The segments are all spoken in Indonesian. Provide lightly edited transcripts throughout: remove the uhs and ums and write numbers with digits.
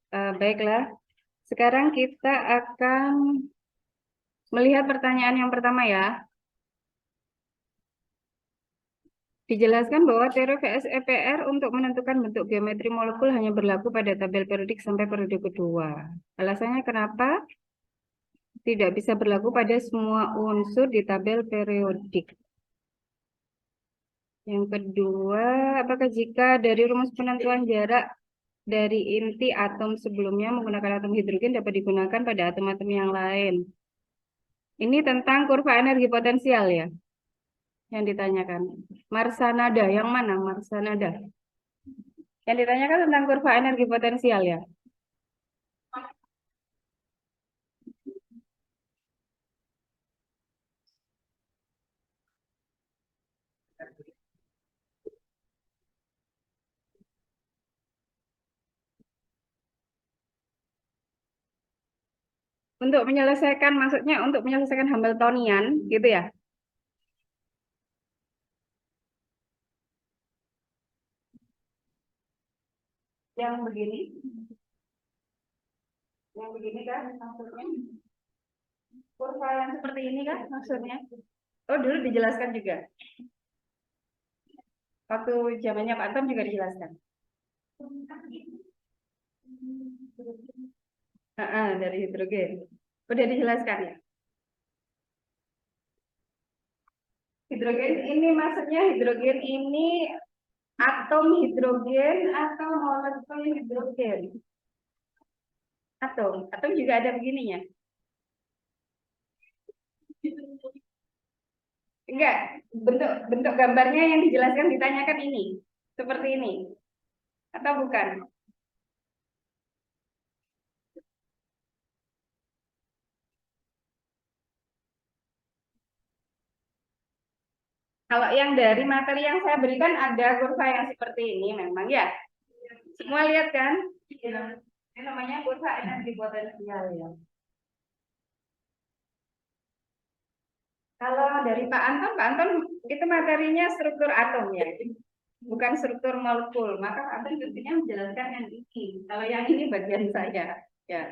Baiklah, sekarang kita akan melihat pertanyaan yang pertama ya. Dijelaskan bahwa teori VSEPR untuk menentukan bentuk geometri molekul hanya berlaku pada tabel periodik sampai periode kedua. Alasannya kenapa tidak bisa berlaku pada semua unsur di tabel periodik. Yang kedua, apakah jika dari rumus penentuan jarak dari inti atom sebelumnya menggunakan atom hidrogen dapat digunakan pada atom-atom yang lain? Ini tentang kurva energi potensial ya, yang ditanyakan. Marsanada, yang mana Marsanada? Yang ditanyakan tentang kurva energi potensial ya. Untuk menyelesaikan, maksudnya untuk menyelesaikan Hamiltonian, gitu ya. Yang begini, kan maksudnya. Kurva yang seperti ini kan maksudnya. Oh, dulu dijelaskan juga. Waktu zamannya Pak Anton juga dijelaskan. Dari hidrogen. Udah dijelaskan ya. Hidrogen ini maksudnya hidrogen ini atom hidrogen atau molekul hidrogen. Atom juga ada begininya. Enggak, bentuk bentuk gambarnya yang dijelaskan ditanyakan ini. Seperti ini. Atau bukan? Kalau yang dari materi yang saya berikan ada kurva yang seperti ini memang ya. Semua lihat kan? Ini namanya kurva energi potensial ya. Kalau dari Pak Anton itu materinya struktur atom ya, bukan struktur molekul. Maka Pak Anton tentunya menjelaskan yang ini. Kalau yang ini bagian saya ya.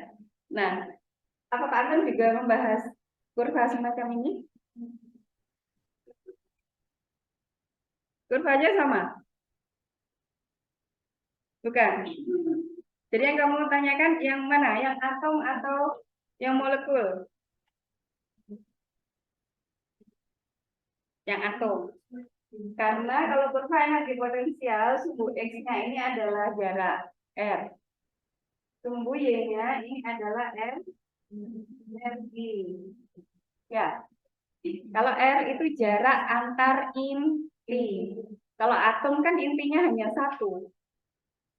Nah, apa Pak Anton juga membahas kurva semacam ini? Kurvanya sama? Bukan. Jadi yang kamu tanyakan yang mana? Yang atom atau yang molekul? Yang atom. Karena kalau kurva energi potensial, sumbu X-nya ini adalah jarak R. Sumbu Y-nya ini adalah energi. Ya. Kalau R itu jarak antar inti. Kalau atom kan intinya hanya satu.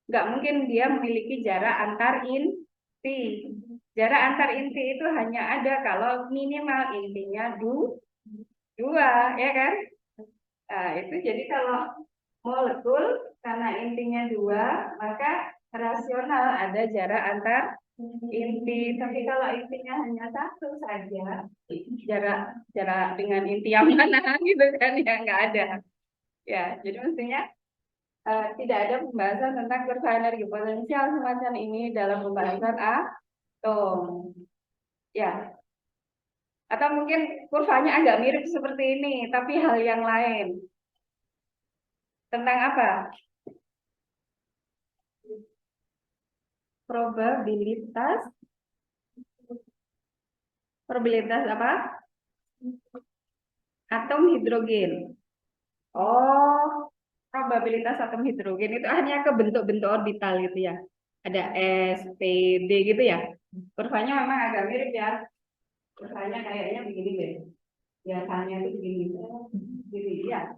Nggak mungkin dia memiliki jarak antar inti. Jarak antar inti itu hanya ada kalau minimal intinya dua, ya kan? Nah, itu jadi kalau molekul karena intinya dua, maka rasional ada jarak antar inti. Tapi kalau intinya hanya satu saja, jarak jarak dengan inti yang mana gitu kan ya nggak ada. Ya, jadi mestinya tidak ada pembahasan tentang kurva energi potensial semacam ini dalam pembahasan atom. Ya, atau mungkin kurvanya agak mirip seperti ini, tapi hal yang lain. Tentang apa? Probabilitas. Probabilitas apa? Atom hidrogen. Oh, probabilitas atom hidrogen itu hanya ke bentuk-bentuk orbital gitu ya. Ada S, P, D gitu ya. Kurvanya memang agak mirip ya. Kurvanya kayaknya begini deh. Biasanya itu begini. Gini ya.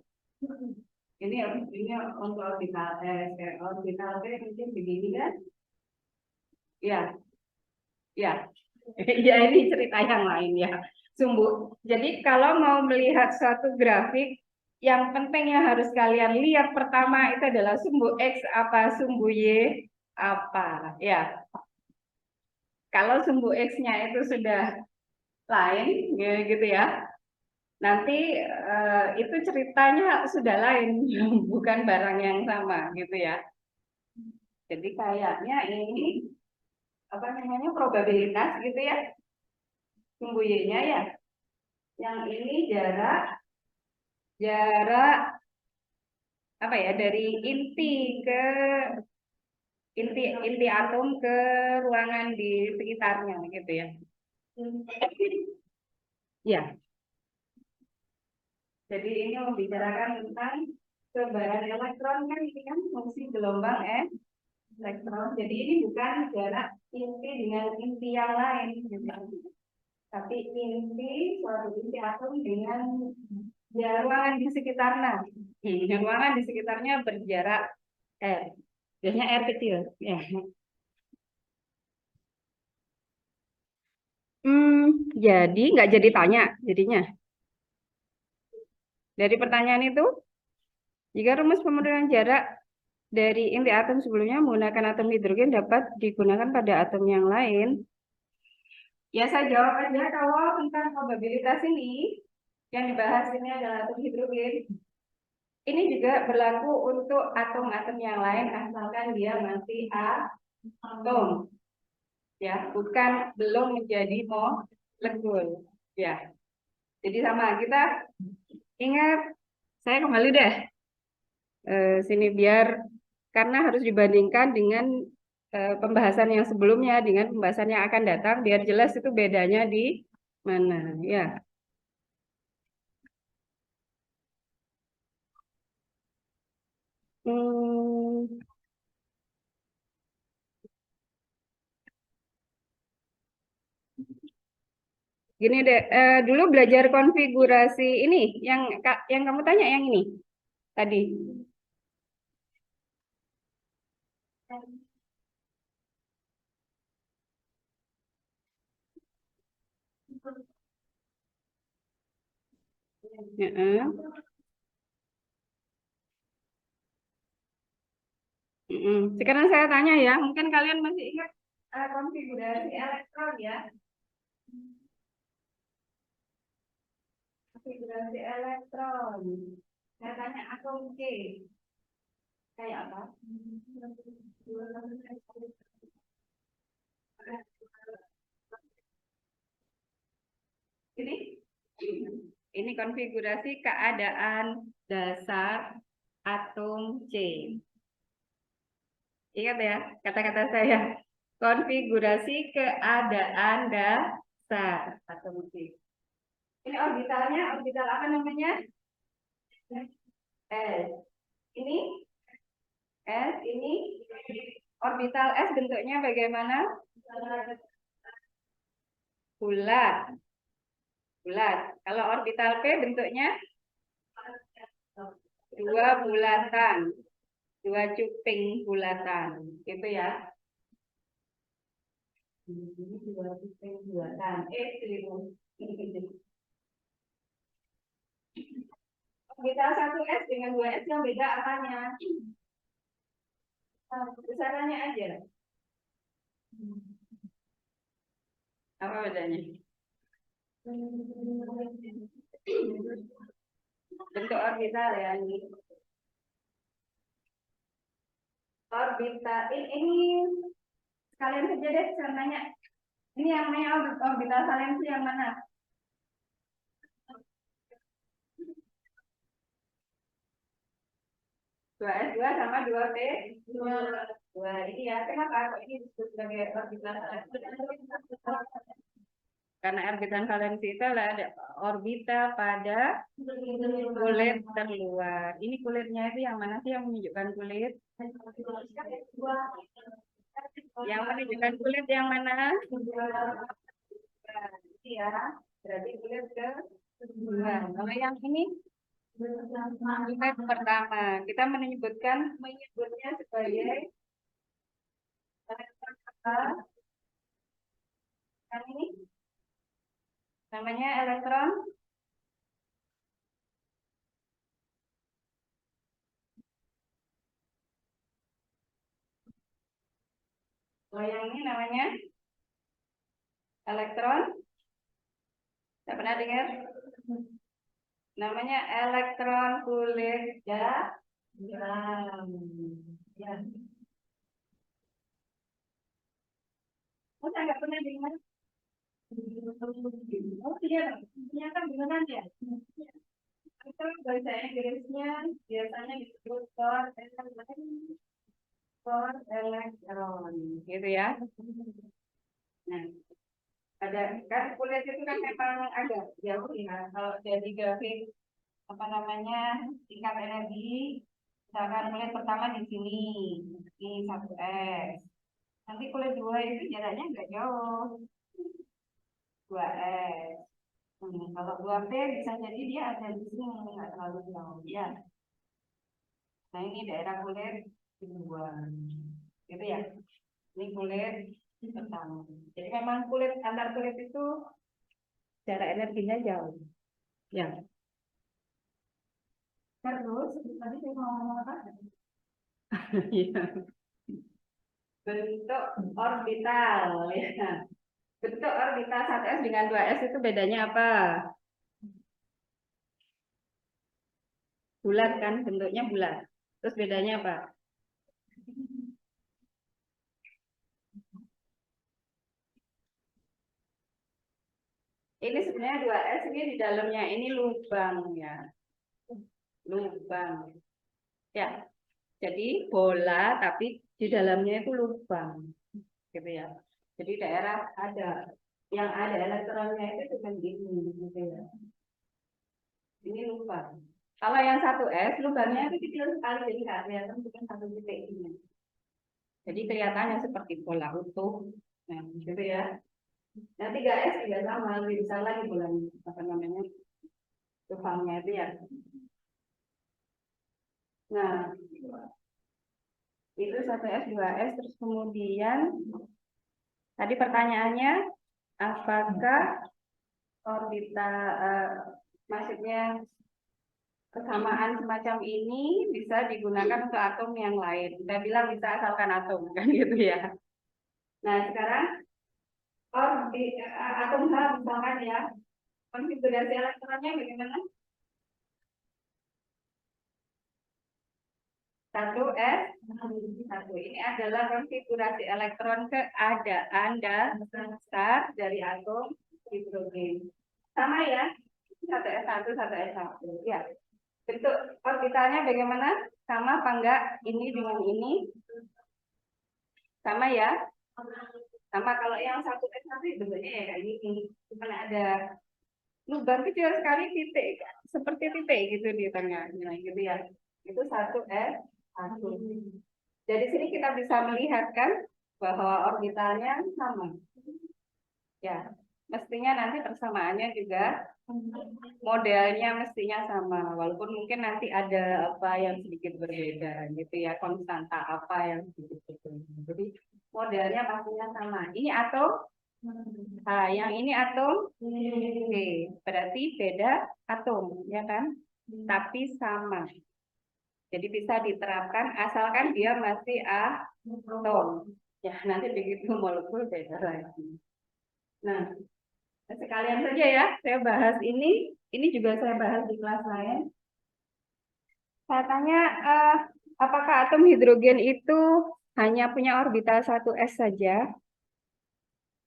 Ini untuk orbital S, orbital P mungkin begini kan? Ya, ya. Ya ini cerita yang lain ya. Sumbu. Jadi kalau mau melihat suatu grafik, yang penting yang harus kalian lihat pertama itu adalah sumbu X apa, sumbu Y apa. Ya, kalau sumbu X-nya itu sudah lain, gitu ya. Nanti itu ceritanya sudah lain, bukan barang yang sama, gitu ya. Jadi kayaknya ini apa namanya probabilitas gitu ya. Sumbu Y-nya ya. Yang ini jarak apa ya dari inti ke inti atom ke ruangan di sekitarnya gitu ya. Ya, jadi ini membicarakan tentang sebaran elektron kan ini kan fungsi gelombang elektron. Jadi ini bukan jarak inti dengan inti yang lain gitu. Tapi inti suatu inti atom dengan ruangan di sekitarnya. Ruangan di sekitarnya berjarak R. Biasanya R kecil. Ya. Jadi nggak jadi tanya jadinya. Dari pertanyaan itu, jika rumus penurunan jarak dari inti atom sebelumnya menggunakan atom hidrogen dapat digunakan pada atom yang lain. Ya saya jawab aja kalau tentang probabilitas ini, yang dibahas ini adalah atom hidrogen. Ini juga berlaku untuk atom-atom yang lain asalkan dia masih atom. Ya, bukan belum menjadi molekul. Ya. Jadi sama kita ingat, saya kembali deh sini biar karena harus dibandingkan dengan pembahasan yang sebelumnya dengan pembahasan yang akan datang biar jelas itu bedanya di mana ya. Hmm, Gini deh, dulu belajar konfigurasi ini yang kamu tanya yang ini tadi. Heeh. Sekarang saya tanya ya, mungkin kalian masih ingat konfigurasi elektron ya. Konfigurasi elektron. Saya tanya atom C. Kayak apa? Ini ini konfigurasi keadaan dasar atom C. Ingat ya kata-kata saya. Konfigurasi keadaan dasar atom C. Ini orbitalnya, orbital apa namanya? S. Ini S, ini orbital S bentuknya bagaimana? Bulat. Bulat. Kalau orbital P bentuknya dua bulatan. Dua cuping bulatan. Gitu ya. Ini dua cuping bulatan. Keliru. Orbital 1S dengan 2S yang beda apanya? Besarannya aja. Apa bedanya? Bentuk orbital ya ini. Orbital ini sekalian saja deh saya nanya. Ini yang namanya orbital valensi yang mana? 2S2 sama 2P 2 ini ya. Kenapa kok ini disebut sebagai orbital valensi? Karena orbital valensi itu adalah ada orbital pada kulit terluar. Ini kulitnya itu yang mana sih yang menunjukkan kulit? Yang menunjukkan kulit yang mana? Ini ya, berarti kulit kedua. Kalau yang ini kulit pertama. Kita menyebutnya sebagai apa? Yang ini namanya elektron yang ini namanya elektron. Saya pernah dengar namanya elektron kulit dalam. Ya. Oh, saya nggak pernah dengar. Oh iya, ternyata beneran ya. Itu bahasa Inggrisnya biasanya disebut core elektron, gitu ya. Nah, ada kan kulit itu kan memang agak jauh ya. Kalau dari grafik apa namanya tingkat energi, misalkan kulit pertama di sini, di 1S. Nanti kulit 2 itu jaraknya agak jauh, 2S. Kalau 2P bisa jadi dia ada di sini, nggak terlalu jauh. Ya. Nah ini daerah kulit kedua, gitu ya. Ini kulit pertama. Jadi memang kulit antar kulit itu jarak energinya jauh. Ya. Terus tadi saya mau ngomong apa? Iya. Bentuk orbital ya. Bentuk orbital 1S dengan 2S itu bedanya apa? Bulat kan, bentuknya bulat. Terus bedanya apa? Ini sebenarnya 2S ini di dalamnya ini lubang ya. Lubang. Ya. Jadi bola tapi di dalamnya itu lubang. Gitu ya. Jadi daerah ada yang ada elektronnya itu cuma gini gitu ya. Ini lubang. Kalau yang 1S lubangnya itu kecil sekali jadi nggak kelihatan bukan satu titik ini. Jadi kelihatannya seperti bola utuh. Nah, gitu ya. Nah, 3S juga sama, lebih besar lagi bolanya. Apa namanya? Lubangnya itu ya. Nah, itu 1S, 2S, terus kemudian tadi pertanyaannya, apakah orbital, maksudnya kesamaan semacam ini bisa digunakan untuk atom yang lain? Saya bilang bisa asalkan atom, kan gitu ya. Nah, sekarang atom H misalkan ya, konfigurasi elektronnya bagaimana? 1S, 1. Ini adalah konfigurasi elektron keadaan dasar dari atom hidrogen. Sama ya, 1S1, 1S1. Ya. Bentuk orbitalnya bagaimana? Sama apa enggak? Ini dengan ini? Sama ya? Sama kalau yang 1S1 bentuknya ya kayak gini. Cuma ada lubang kecil sekali titik, seperti titik gitu di tengahnya gitu ya. Itu 1S1. Dari sini kita bisa melihat kan bahwa orbitalnya sama. Ya, mestinya nanti persamaannya juga modelnya mestinya sama, walaupun mungkin nanti ada apa yang sedikit berbeda gitu ya, konstanta apa yang sedikit berbeda. Jadi modelnya pastinya sama. Ini atom, yang ini atom, oke, berarti beda atom, ya kan? Tapi sama. Jadi bisa diterapkan asalkan dia masih atom. Ya, nanti begitu molekul beda lagi. Nah, sekalian saja ya, saya bahas ini juga saya bahas di kelas lain. Saya tanya, apakah atom hidrogen itu hanya punya orbital 1S saja?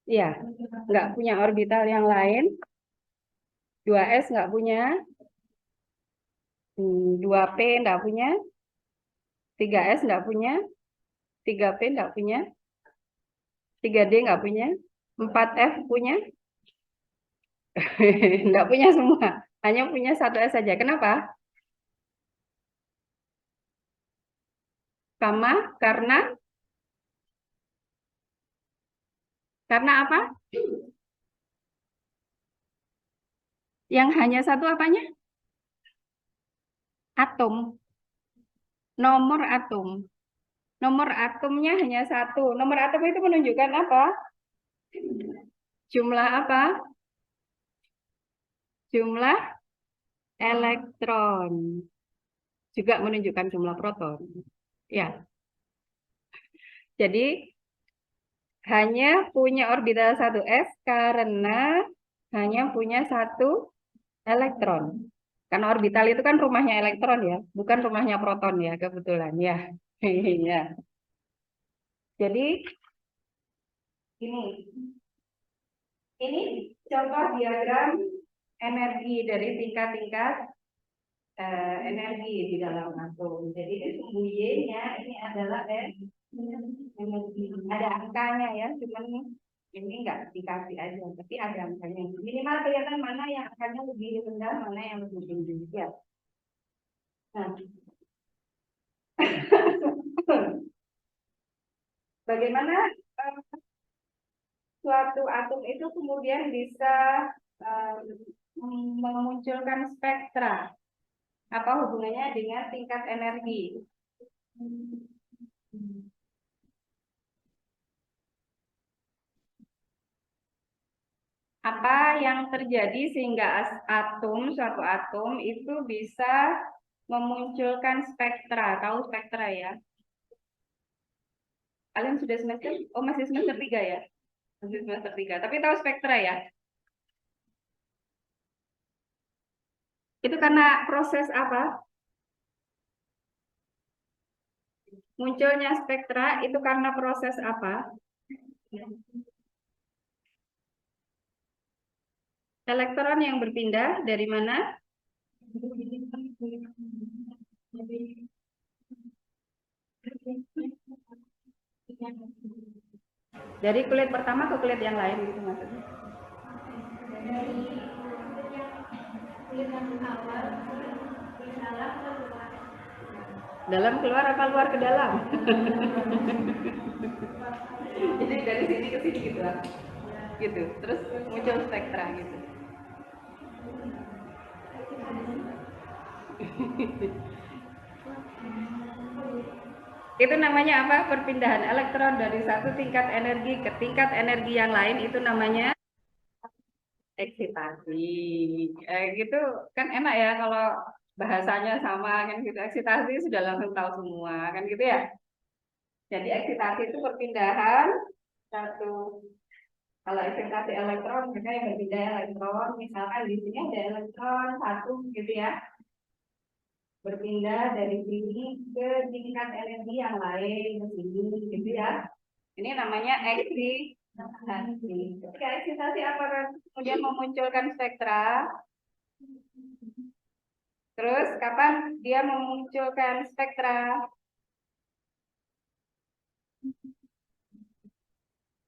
Ya, nggak punya orbital yang lain. 2S nggak punya, 2P nggak punya, 3S nggak punya, 3P nggak punya, 3D nggak punya, 4F punya, nggak punya semua. Hanya punya 1S saja. Kenapa? Sama karena apa? Yang hanya satu apanya? Atom. Nomor atom. Nomor atomnya hanya satu. Nomor atom itu menunjukkan apa? Jumlah apa? Jumlah elektron. Juga menunjukkan jumlah proton. Ya. Jadi hanya punya orbital 1S karena hanya punya satu elektron. Karena orbital itu kan rumahnya elektron ya, bukan rumahnya proton ya, kebetulan ya. Iya. Jadi Ini contoh diagram energi dari tingkat-tingkat energi di dalam atom. Jadi sumbu Y-nya ini adalah energi. Ada angkanya ya, cuman ini enggak dikasih aja, tapi ada angkanya. Minimal kelihatan mana yang angkanya lebih rendah, mana yang lebih tinggi. Ya. Nah, bagaimana suatu atom itu kemudian bisa memunculkan spektra? Apa hubungannya dengan tingkat energi? Apa yang terjadi sehingga suatu atom itu bisa memunculkan spektra? Tahu spektra ya? Kalian sudah semester? Oh, masih semester 3 ya? Masih semester 3. Tapi tahu spektra ya? Itu karena proses apa? Munculnya spektra itu karena proses apa? Elektron yang berpindah dari mana? Dari kulit pertama ke kulit yang lain gitu maksudnya. Dalam keluar apa luar ke dalam? Jadi dari sini ke sini gitu lah. Gitu. Terus muncul spektra gitu. Itu namanya apa? Perpindahan elektron dari satu tingkat energi ke tingkat energi yang lain itu namanya eksitasi. Gitu kan enak ya kalau bahasanya sama kan gitu. Eksitasi sudah langsung tahu semua kan gitu ya. Jadi eksitasi itu perpindahan satu. Kalau eksitasi elektron mereka yang berpindah elektron, misalkan di sini ada elektron satu gitu ya, berpindah dari sini ke tingkat energi yang lain ke sini gitu ya. Ini namanya eksitasi. Ketika eksitasi apa kan? Kemudian memunculkan spektra. Terus kapan dia memunculkan spektra?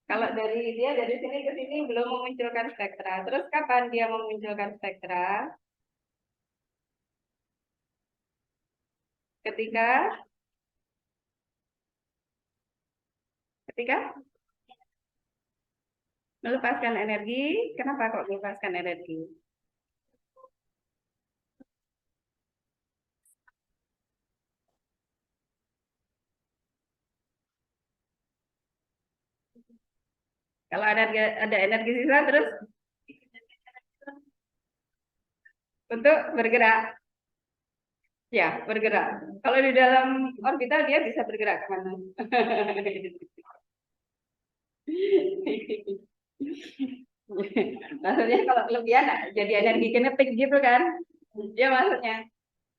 Kalau dari sini ke sini belum memunculkan spektra. Terus kapan dia memunculkan spektra? Ketika ketika melepaskan energi. Kenapa kok melepaskan energi? Kalau ada energi sisa terus untuk bergerak. Ya, bergerak. Kalau di dalam orbital dia bisa bergerak kemana? Maksudnya kalau kelebihan jadi energi kinetik gitu kan? Ya maksudnya.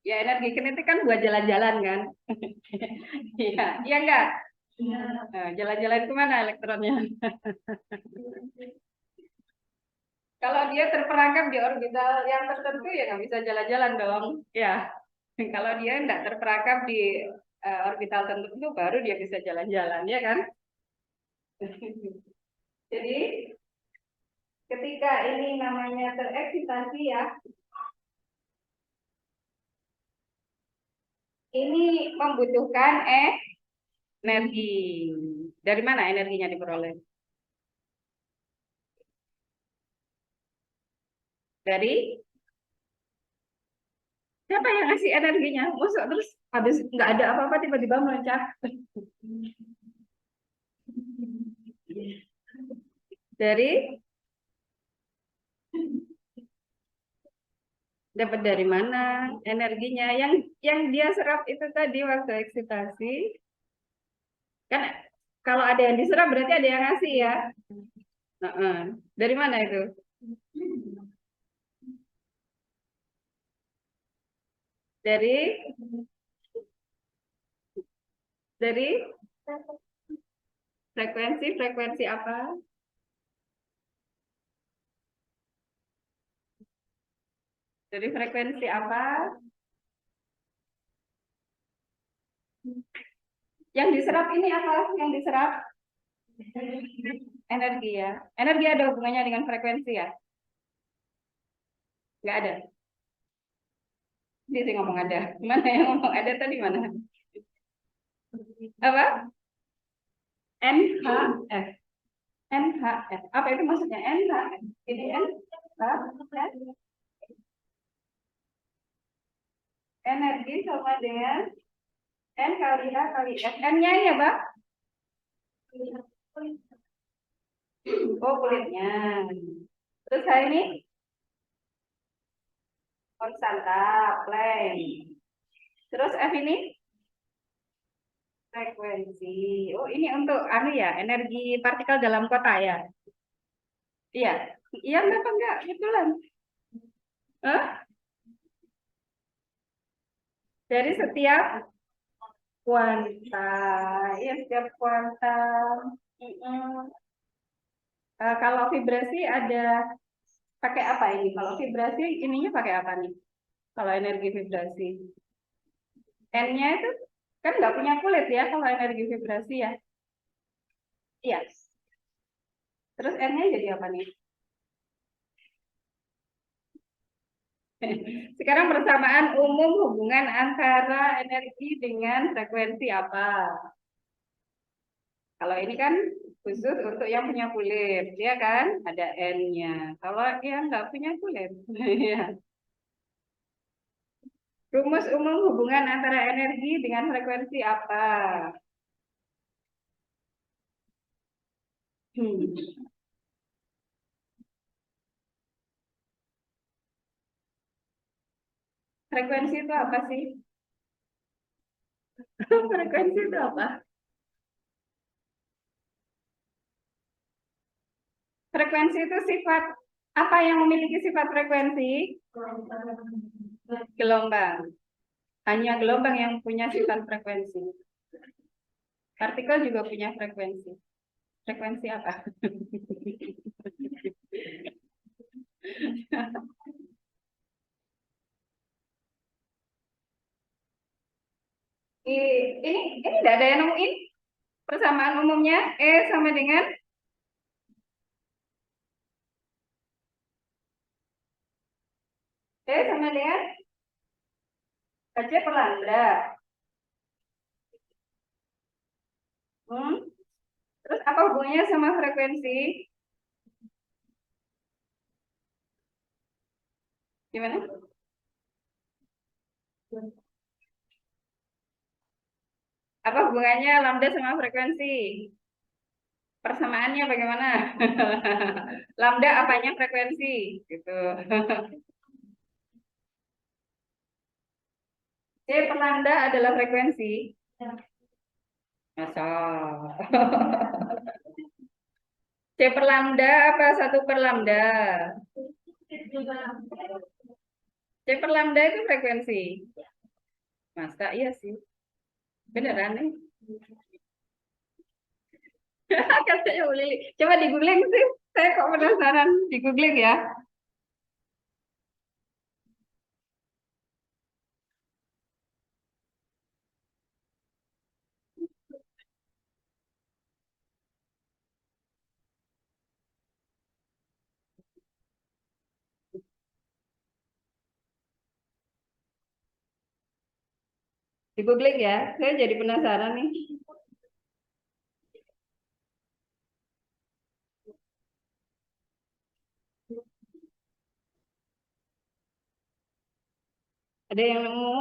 Ya energi kinetik kan buat jalan-jalan kan? Iya, iya enggak? Nah, jalan-jalan kemana elektronnya? Kalau dia terperangkap di orbital yang tertentu ya nggak bisa jalan-jalan dong. Ya, kalau dia nggak terperangkap di orbital tertentu baru dia bisa jalan-jalan, ya kan? Jadi ketika ini namanya tereksitasi ya, ini membutuhkan energi. Dari mana energinya diperoleh? Dari siapa yang ngasih energinya? Masuk terus habis nggak ada apa-apa tiba-tiba meloncat. Dari dapat dari mana energinya? Yang dia serap itu tadi waktu eksitasi. Kan kalau ada yang diserap berarti ada yang ngasih ya. Dari mana itu? Dari dari Frekuensi apa? Jadi frekuensi apa? Yang diserap ini apa? Yang diserap energi ya. Energi ada hubungannya dengan frekuensi ya? Nggak ada. Dia sih ngomong ada. Mana yang ngomong ada tadi mana? Apa? NHF. NHF. Apa itu maksudnya NHF? Ini NHF. Energi sama dengan N kali A kali F. N-nya ini apa? Oh, kulitnya. Terus saya ini konstanta, Planck. Terus F ini frekuensi. Oh, ini untuk anu ya, energi partikel dalam kota ya. Iya. Iya enggak? Betulan. Hah? Dari setiap kuanta. Iya, setiap kuanta. Mm-mm. Kalau vibrasi ada pakai apa ini? Kalau vibrasi ininya pakai apa nih? Kalau energi vibrasi. N-nya itu kan nggak punya kulit ya kalau energi vibrasi ya. Iya. Terus N-nya jadi apa nih? Sekarang persamaan umum hubungan antara energi dengan frekuensi apa? Kalau ini kan khusus untuk yang punya kulit, ya kan? Ada N-nya. Kalau yang nggak punya kulit, ya. Rumus umum hubungan antara energi dengan frekuensi apa? Hmm. Frekuensi itu apa sih? Frekuensi itu apa? Frekuensi itu sifat apa yang memiliki sifat frekuensi? Gelombang. Hanya gelombang yang punya sifat frekuensi. Partikel juga punya frekuensi. Frekuensi apa? Ini tidak ada yang nemuin persamaan umumnya E sama dengan E sama dengan KC per lambda. Hmm? Terus apa hubungannya sama frekuensi? Gimana? Apa hubungannya lambda sama frekuensi? Persamaannya bagaimana? Lambda apanya frekuensi? Gitu. C per lambda adalah frekuensi. Masa. C per lambda apa satu per lambda? C per lambda itu frekuensi. Masa iya sih. Beneran nih. Katanya Bu Lili. Coba di googling sih. Saya kok penasaran. Di googling ya. Di googling ya. Saya jadi penasaran nih. Ada yang nemu?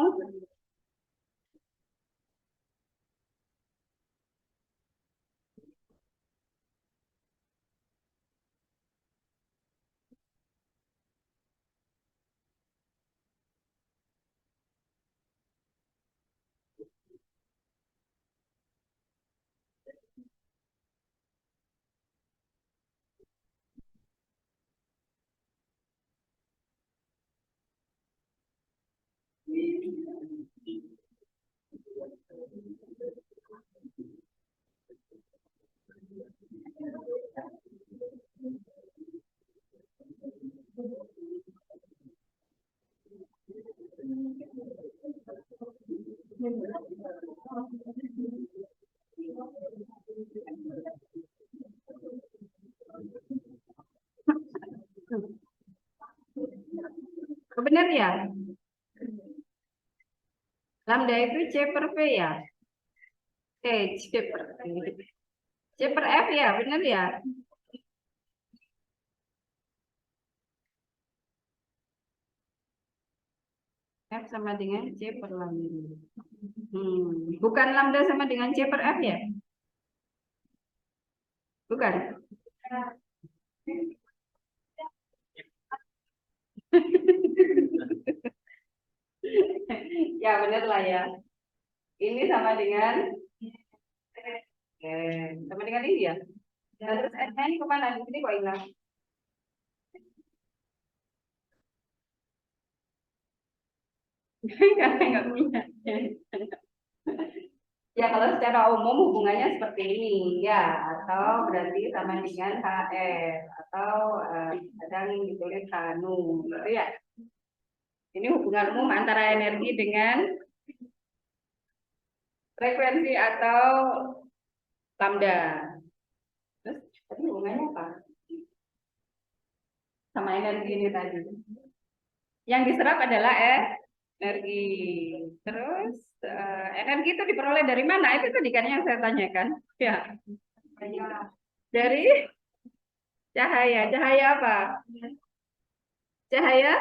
Benar ya? Lambda itu C per V ya? C per V. C per F ya, benar ya? F sama dengan C per lambda. Bukan lambda sama dengan C per F ya? Bukan. Ya benar lah ya. Ini sama dengan sama dengan ini ya. Nah, terus S-nya ini kemana? Di sini kok hilang? Karena nggak punya. Ya kalau secara umum hubungannya seperti ini ya, atau berarti sama dengan HR atau kadang ditulis KANU, gitu ya. Ini hubungan umum antara energi dengan frekuensi atau lambda. Terus tadi hubungannya apa? Sama energi ini tadi. Yang diserap adalah energi. Terus energi itu diperoleh dari mana? Itu tadi kan yang saya tanyakan. Ya. Dari cahaya. Cahaya apa? Cahaya?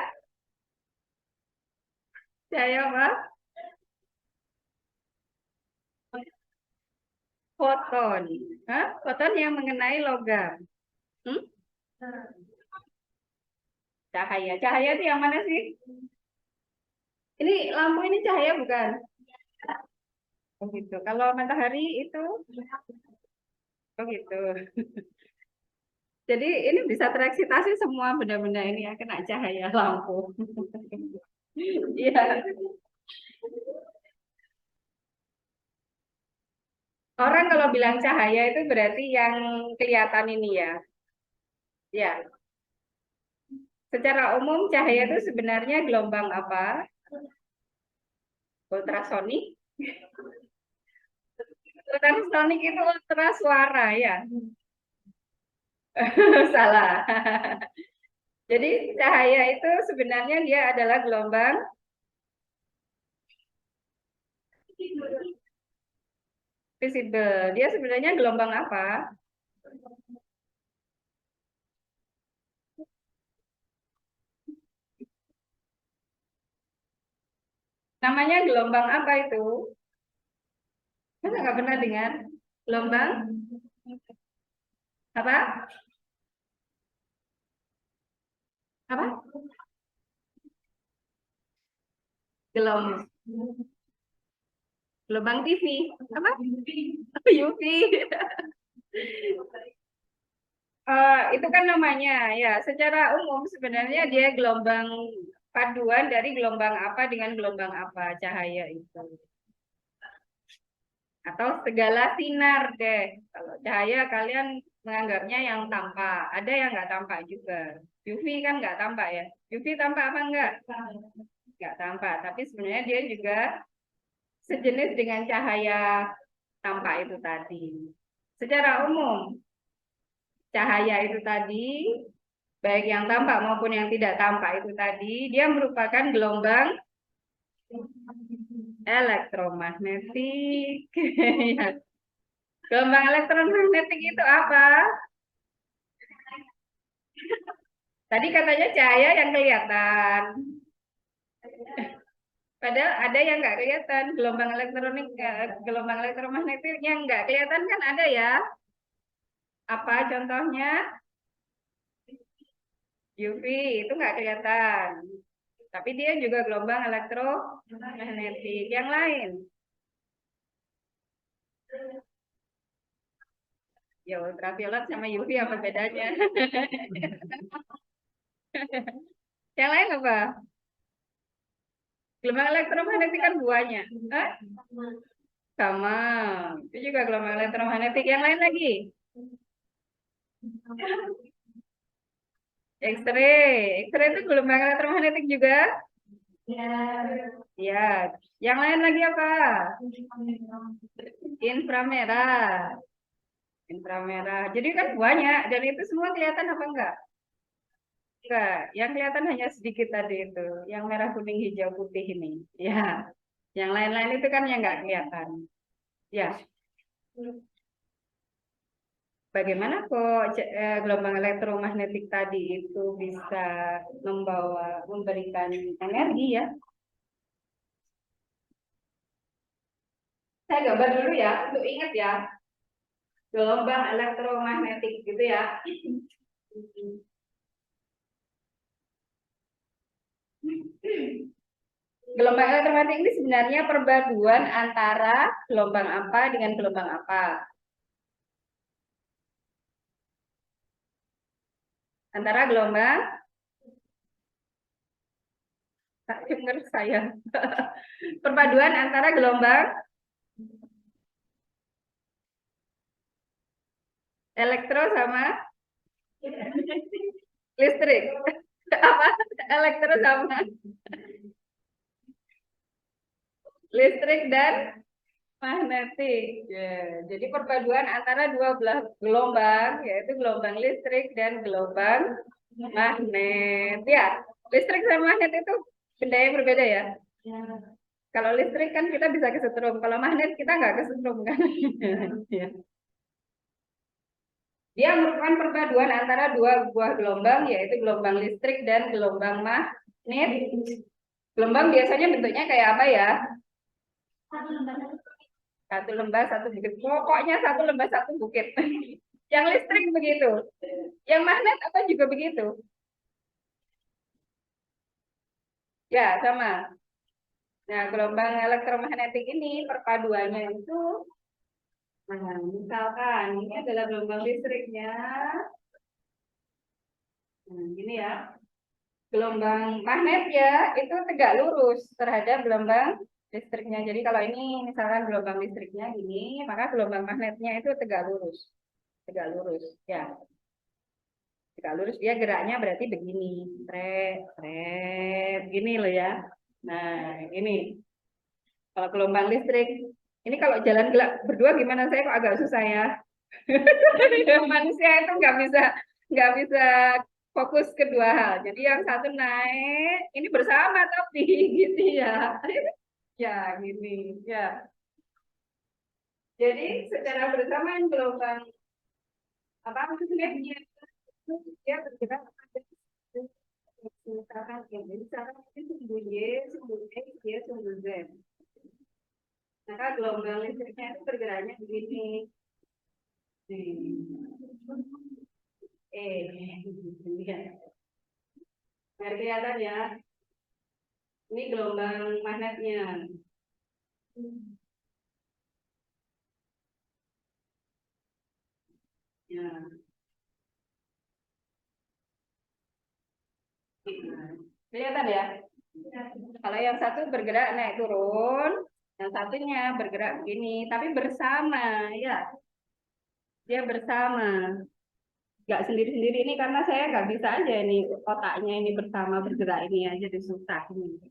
Cahaya apa? Foton. Hah? Foton yang mengenai logam. Hmm? Cahaya. Cahaya itu yang mana sih? Ini lampu ini cahaya bukan? Oh gitu. Kalau matahari itu? Oh gitu. Jadi ini bisa tereksitasi semua benda-benda ini ya kena cahaya lampu. Iya. Orang kalau bilang cahaya itu berarti yang kelihatan ini ya. Ya. Secara umum cahaya itu sebenarnya gelombang apa? Ultrasonik. Ultrasonik itu ultra suara ya. Salah. Jadi cahaya itu sebenarnya dia adalah gelombang visible. Dia sebenarnya gelombang apa? Namanya gelombang apa itu? Saya nggak pernah dengar. Gelombang apa? Apa? Gelombang gelombang TV. Apa? UV. Itu kan namanya ya. Secara umum sebenarnya dia gelombang paduan dari gelombang apa dengan gelombang apa cahaya itu. Atau segala sinar deh. Kalau cahaya kalian menganggapnya yang tampak. Ada yang nggak tampak juga. UV kan nggak tampak ya. UV tampak apa enggak? Nggak tampak. Tapi sebenarnya dia juga sejenis dengan cahaya tampak itu tadi. Secara umum, cahaya itu tadi, baik yang tampak maupun yang tidak tampak itu tadi, dia merupakan gelombang elektromagnetik. Gelombang elektromagnetik itu apa? Tadi katanya cahaya yang kelihatan. Padahal ada yang nggak kelihatan. Gelombang elektromagnetik yang nggak kelihatan kan ada ya. Apa contohnya? UV itu nggak kelihatan. Tapi dia juga gelombang elektromagnetik. Yang lain. Ya ultraviolet sama UV apa bedanya? Yang lain apa? Gelombang elektromagnetik kan buahnya. Hah? Sama. Itu juga gelombang elektromagnetik. Yang lain lagi? X-ray. X-ray itu gelombang elektromagnetik juga? Ya. Ya. Yang lain lagi apa? Inframerah. Inframerah. Jadi kan banyak. Dan itu semua kelihatan apa enggak? Enggak. Yang kelihatan hanya sedikit tadi itu. Yang merah, kuning, hijau, putih ini. Ya. Yang lain-lain itu kan yang enggak kelihatan. Ya. Bagaimana kok gelombang elektromagnetik tadi itu bisa memberikan energi ya? Saya gambar dulu ya, untuk ingat ya. Gelombang elektromagnetik gitu ya. Gelombang elektromagnetik ini sebenarnya perpaduan antara gelombang apa dengan gelombang apa. Antara gelombang, dengar saya. Perpaduan antara gelombang elektro sama listrik. Apa? Elektro sama listrik dan magnetik. Ya, jadi perpaduan antara dua belah gelombang, yaitu gelombang listrik dan gelombang magnet. Ya, listrik sama magnet itu benda yang berbeda ya. Ya. Kalau listrik kan kita bisa kesetrum, kalau magnet kita nggak kesetrum kan. Ya. Dia merupakan perpaduan antara dua buah gelombang, yaitu gelombang listrik dan gelombang magnet. Gelombang biasanya bentuknya kayak apa ya? Satu lembah, satu bukit. Pokoknya satu lembah, satu bukit. Yang listrik begitu. Yang magnet apa juga begitu. Ya, sama. Nah, gelombang elektromagnetik ini perpaduannya itu, nah, misalkan ini adalah gelombang listriknya. Nah, ini ya. Gelombang magnet ya, itu tegak lurus terhadap gelombang listriknya. Jadi kalau ini misalkan gelombang listriknya gini, maka gelombang magnetnya itu tegak lurus. Tegak lurus, ya. Tegak lurus dia geraknya berarti begini. Gini loh ya. Nah, ini. Kalau gelombang listrik, ini kalau jalan gelap berdua gimana, saya kok agak susah ya. Manusia itu nggak bisa fokus kedua hal. Jadi yang satu naik, ini bersama tapi gitu ya. Ya, gini. Ya. Jadi secara bersamaan gelombang apa maksudnya dia bergerak misalkan ini, misalkan ini sumbu Y, sumbu X, Y, sumbu Z. Maka gelombang listriknya itu bergeraknya begini. Biar kelihatan ya. Ini gelombang magnetnya. Ya. Kelihatan ya? Kalau yang satu bergerak naik turun, yang satunya bergerak begini, tapi bersama, ya. Dia bersama. Nggak sendiri-sendiri ini karena saya nggak bisa aja ini otaknya ini bersama bergerak ini aja susah ini.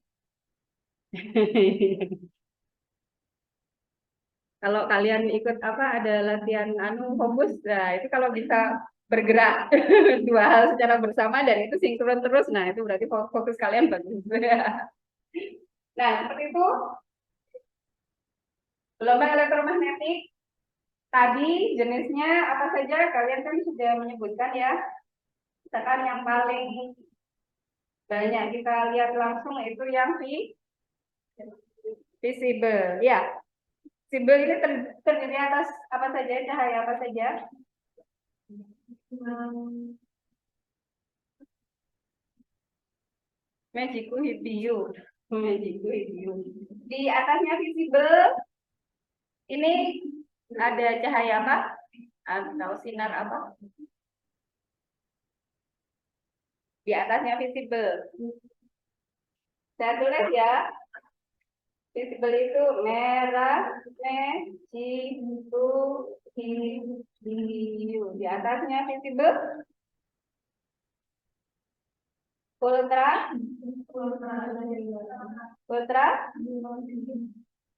Kalau kalian ikut apa ada latihan fokus, nah itu kalau bisa bergerak dua hal secara bersama dan itu sinkron terus, nah itu berarti fokus kalian bagus. Nah seperti itu gelombang elektromagnetik tadi jenisnya apa saja kalian kan sudah menyebutkan ya. Misalkan yang paling banyak kita lihat langsung itu yang visible, ya. Simbol ini terdiri atas apa saja, cahaya apa saja? Magiku hibiu. Magiku hibiu. Di atasnya visible, ini ada cahaya apa? Atau sinar apa? Di atasnya visible. Saya tulis ya. Visible itu merah, magiku Di atasnya visible, ultra, ultra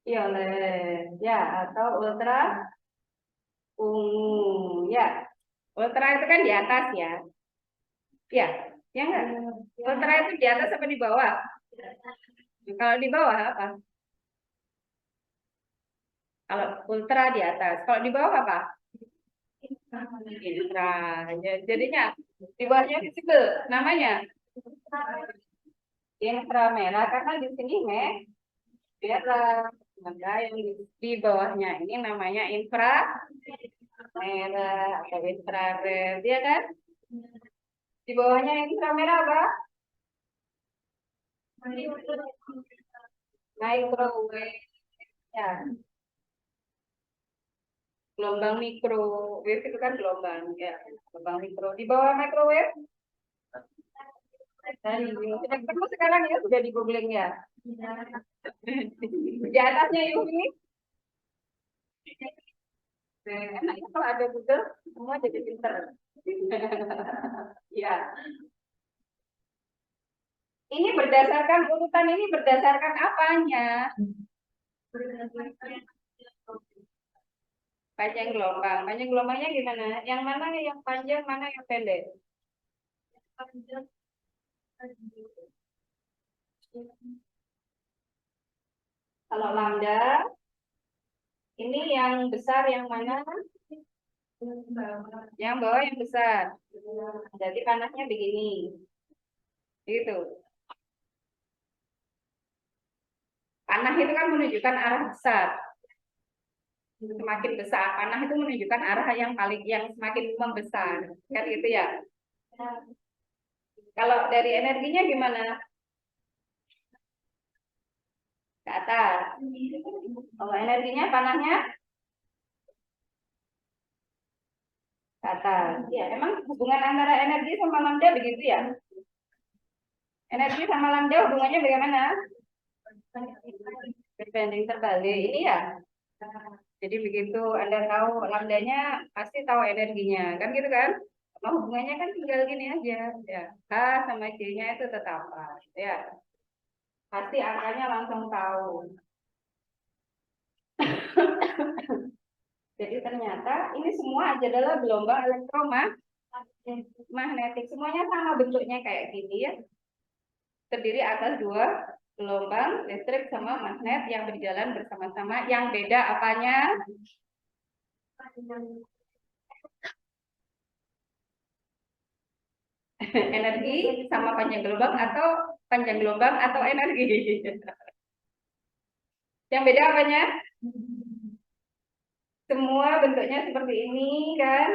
violet, ya, atau ultra ungu, ya. Ultra itu kan di atas ya, ya, ya enggak? Ultra itu di atas apa di bawah? Kalau di bawah apa? Kalau ultra di atas, kalau di bawah apa? Infra. Jadinya di bawahnya visible, namanya inframerah karena di sini merah. Maka yang di bawahnya ini namanya inframerah atau infrared, ya kan? Di bawahnya inframerah apa? Microwave. Ya, gelombang microwave itu kan gelombang ya, gelombang mikro. Di bawah microwave dari sudah ketemu sekarang ya, sudah di googling ya. Di atasnya UV. Enak ya kalau ada Google, semua jadi pinter. Ya, ini berdasarkan urutan ini berdasarkan apanya? Panjang gelombang. Panjang gelombangnya gimana? Yang mana yang panjang, mana yang pendek? Kalau lambda, ini yang besar yang mana? Yang bawah yang besar. Jadi panasnya begini. Gitu. Panah itu kan menunjukkan arah besar. Semakin besar panah itu menunjukkan arah yang paling yang semakin membesar. Kan gitu ya. Kalau dari energinya gimana? Ke atas. Kalau energinya panahnya ke atas. Ya, emang hubungan antara energi sama lambda begitu ya? Energi sama lambda hubungannya bagaimana? Berbanding terbalik. Ini ya. Jadi begitu Anda tahu lambdanya, pasti tahu energinya. Kan gitu kan? Sama hubungannya kan tinggal gini aja. Ya. H sama C-nya itu tetap pas. Ya. Pasti angkanya langsung tahu. Jadi ternyata ini semua adalah gelombang elektromagnetik. Semuanya sama bentuknya kayak gini ya. Terdiri atas dua gelombang listrik sama magnet yang berjalan bersama-sama. Yang beda apanya? Energi sama panjang gelombang atau energi. Yang beda apanya? Semua bentuknya seperti ini kan?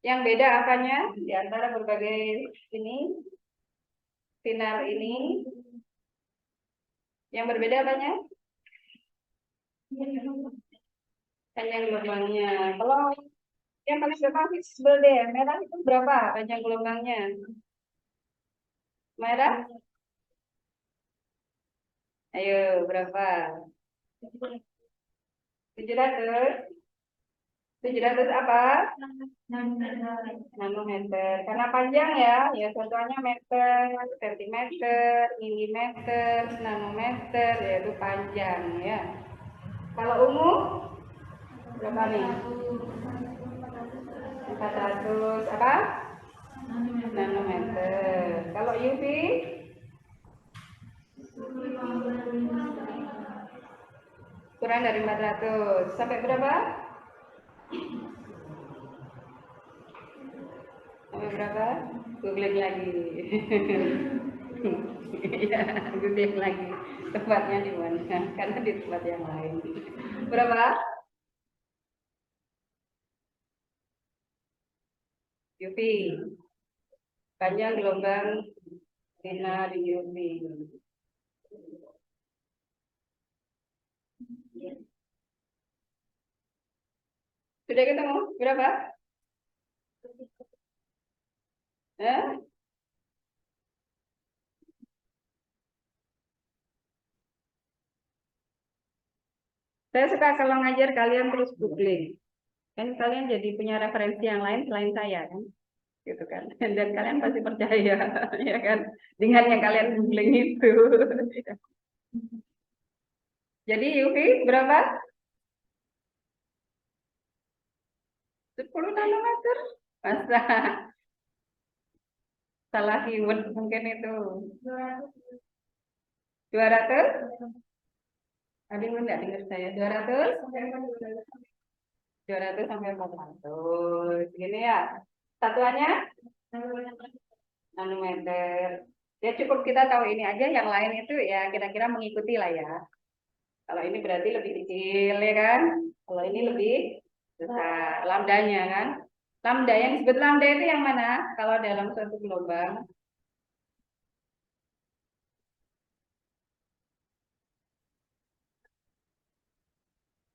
Yang beda apanya? Di antara berbagai ini sinar ini. Yang berbeda apanya? Panjang gelombangnya. Kalau yang paling gampang visible deh, merah itu berapa panjang gelombangnya? Merah? Ayo, berapa? 700? 700 apa? Nanometer. Karena panjang ya, ya contohnya meter, sentimeter, milimeter, nanometer, yaitu panjang ya. Kalau ungu berapa nih? 400 apa? Nanometer. Kalau UV kurang dari 400. Sampai berapa? Sampai berapa? Googling lagi. Ya, googling lagi. Tempatnya di mana? Karena di tempat yang lain. Berapa? UV. Panjang gelombang sinar UV. Sudah ketemu? Berapa? Eh? Saya suka kalau ngajar kalian terus googling. Kan kalian jadi punya referensi yang lain selain saya kan, gitu kan. Dan kalian pasti percaya, ya kan, dengan yang kalian googling itu. Jadi UV berapa? 10 nanometer. Masa salah keyword mungkin itu. 200? Adik enggak dengar saya. 200? 200 sampai 400. Gini ya. Satuannya? Nanometer. Ya cukup kita tahu ini aja, yang lain itu ya kira-kira mengikuti lah ya. Kalau ini berarti lebih kecil ya kan? Kalau ini lebih besar. Lambdanya kan? Lambda, yang disebut lambda itu yang mana? Kalau dalam suatu gelombang.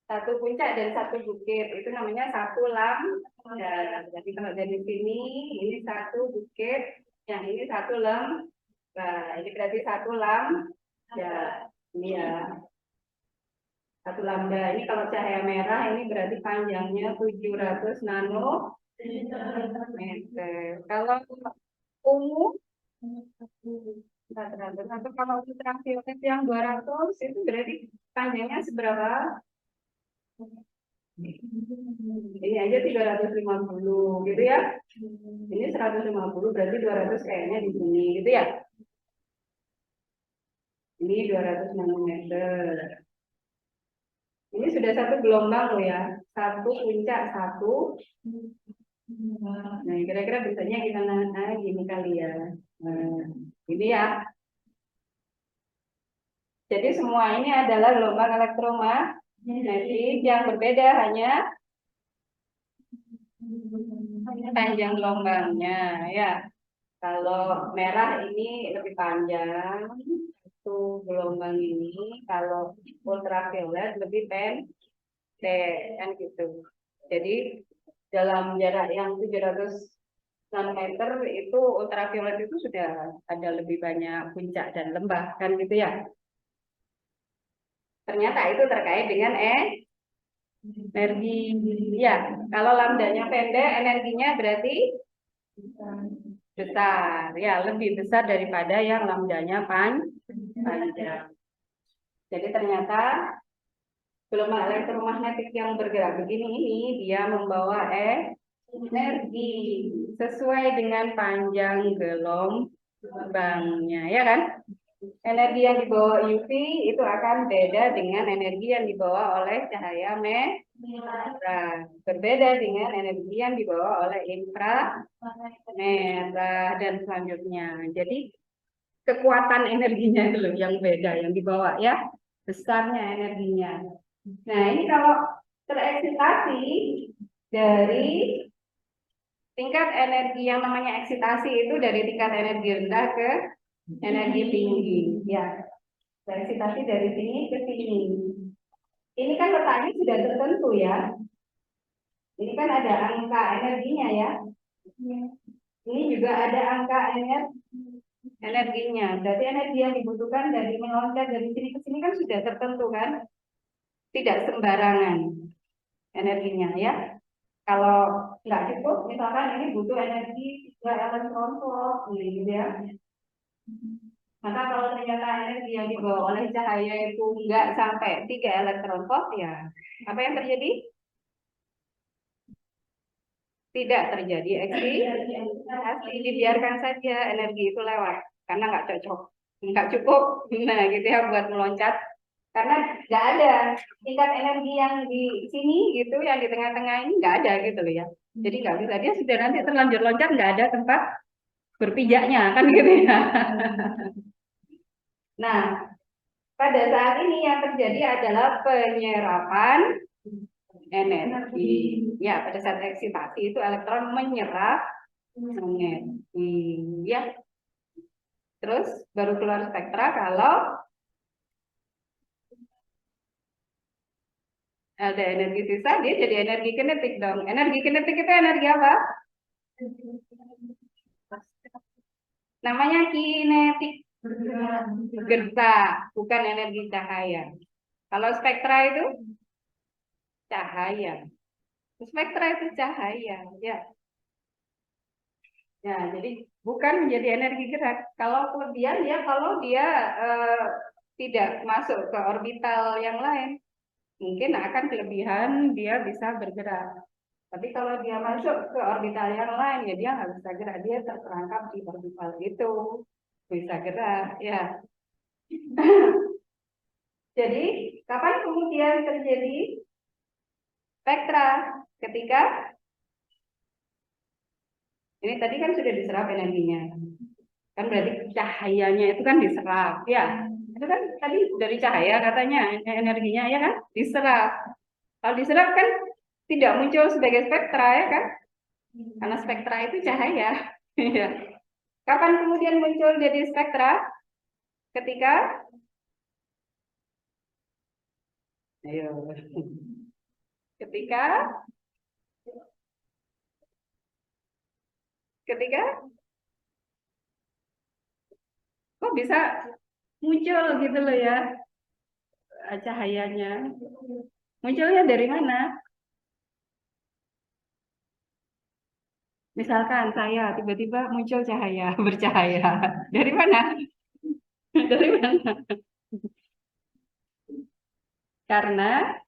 Satu puncak dan satu bukit. Itu namanya satu lambda. Jadi kalau dari sini, ini satu bukit. Yang ini satu lambda. Ini berarti satu lambda. Ini ya. Satu lambda. Ini kalau cahaya merah, ini berarti panjangnya 700 nanometer. Kalau ungu, kalau ultraviolet yang 200 itu berarti panjangnya seberapa? Ini aja 350 gitu ya. Ini 150 berarti 200 kayaknya di sini gitu ya. Ini 200 nanometer. Ini sudah satu gelombang loh ya. Satu puncak satu. Nah, kira-kira biasanya kita gini kali ya. Nah, ini ya. Jadi semua ini adalah gelombang elektromagnetik yang berbeda hanya panjang gelombangnya ya. Kalau merah ini lebih panjang, itu gelombang ini. Kalau ultraviolet lebih pendek kan gitu. Jadi dalam jarak yang 700 nanometer itu ultraviolet itu sudah ada lebih banyak puncak dan lembah kan gitu ya. Ternyata itu terkait dengan energi. Ya, kalau lambdanya pendek, energinya berarti besar. Ya, lebih besar daripada yang lambdanya panjang. Jadi ternyata gelombang elektromagnetik yang bergerak begini ini dia membawa energi sesuai dengan panjang gelombangnya, ya kan? Energi yang dibawa UV itu akan beda dengan energi yang dibawa oleh cahaya merah. Berbeda dengan energi yang dibawa oleh inframerah dan selanjutnya. Jadi kekuatan energinya itu loh yang beda, yang dibawa ya. Besarnya energinya. Nah, ini kalau tereksitasi dari tingkat energi yang namanya eksitasi itu dari tingkat energi rendah ke energi tinggi, ya. Eksitasi dari sini ke sini. Ini kan letaknya sudah tertentu ya. Ini kan ada angka energinya ya. Ini juga ada angka energinya. Berarti energi yang dibutuhkan dari meloncat dari sini ke sini kan sudah tertentu kan. Tidak sembarangan energinya ya. Kalau nggak cukup, misalkan ini butuh energi 3 elektron volt, gitu ya. Maka kalau ternyata energi yang dibawa oleh cahaya itu nggak sampai 3 elektron volt, ya apa yang terjadi? Tidak terjadi eksitasi, dibiarkan saja energi itu lewat karena nggak cocok, nggak cukup, nah gitu ya buat meloncat. Karena nggak ada tingkat energi yang di sini gitu, yang di tengah-tengah ini nggak ada gitu loh ya. Jadi nggak bisa, dia sudah nanti terlanjur loncat nggak ada tempat berpijaknya kan gitu ya. Nah, pada saat ini yang terjadi adalah penyerapan energi. Ya, pada saat eksitasi itu elektron menyerap energi. Ya, terus baru keluar spektra kalau ada energi sisa, dia jadi energi kinetik dong. Energi kinetik itu energi apa? Namanya kinetik, bergerak, bukan energi cahaya. Kalau spektra itu cahaya. Spektra itu cahaya, ya. Ya, jadi bukan menjadi energi gerak. Kalau kemudian ya kalau dia tidak masuk ke orbital yang lain, mungkin akan kelebihan dia bisa bergerak. Tapi kalau dia masuk ke orbital yang lain, ya dia nggak bisa gerak. Dia terperangkap di orbital itu. Bisa gerak, ya. Jadi, kapan kemudian terjadi spektra? Ketika, ini tadi kan sudah diserap energinya. Kan berarti cahayanya itu kan diserap, ya. Itu kan tadi dari cahaya katanya, energinya ya kan? Diserap. Kalau diserap kan tidak muncul sebagai spektra, ya kan? Karena spektra itu cahaya. Ya. Kapan kemudian muncul jadi spektra? Ketika, ayo, ketika, ketika, kok bisa muncul gitu loh ya cahayanya. Munculnya dari mana? Misalkan saya tiba-tiba muncul cahaya, bercahaya. Dari mana? Dari mana? Karena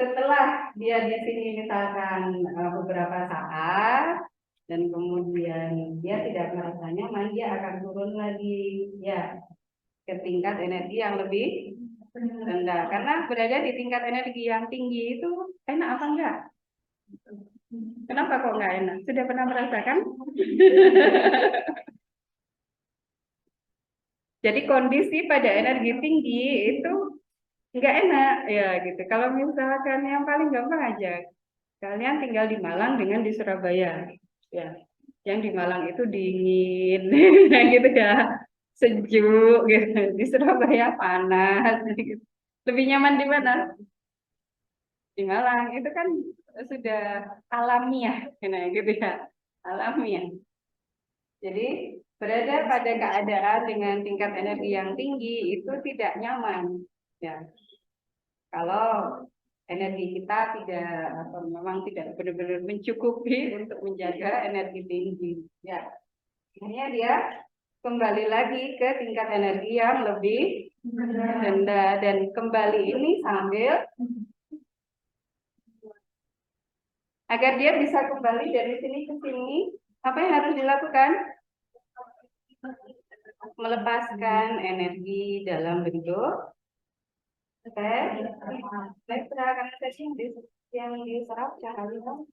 setelah dia di sini misalkan beberapa saat dan kemudian dia tidak merasa nyaman, dia akan turun lagi ya ke tingkat energi yang lebih rendah. Karena berada di tingkat energi yang tinggi itu enak apa enggak? Kenapa kok enggak enak? Sudah pernah merasakan? Jadi kondisi pada energi tinggi itu nggak enak ya gitu. Kalau misalkan yang paling gampang aja, kalian tinggal di Malang dengan di Surabaya, ya. Yang di Malang itu dingin, gitu ya, sejuk, gitu. Di Surabaya panas, gitu. Lebih nyaman di mana? Di Malang itu kan sudah alamiah, gitu ya, alamiah. Jadi berada pada keadaan dengan tingkat energi yang tinggi itu tidak nyaman, ya. Kalau energi kita tidak atau memang tidak benar-benar mencukupi untuk menjaga energi tinggi, ya. Akhirnya dia kembali lagi ke tingkat energi yang lebih rendah dan kembali ini sambil agar dia bisa kembali dari sini ke sini, apa yang harus dilakukan? Melepaskan energi dalam bentuk spektra karena tadi yang diserap cahaya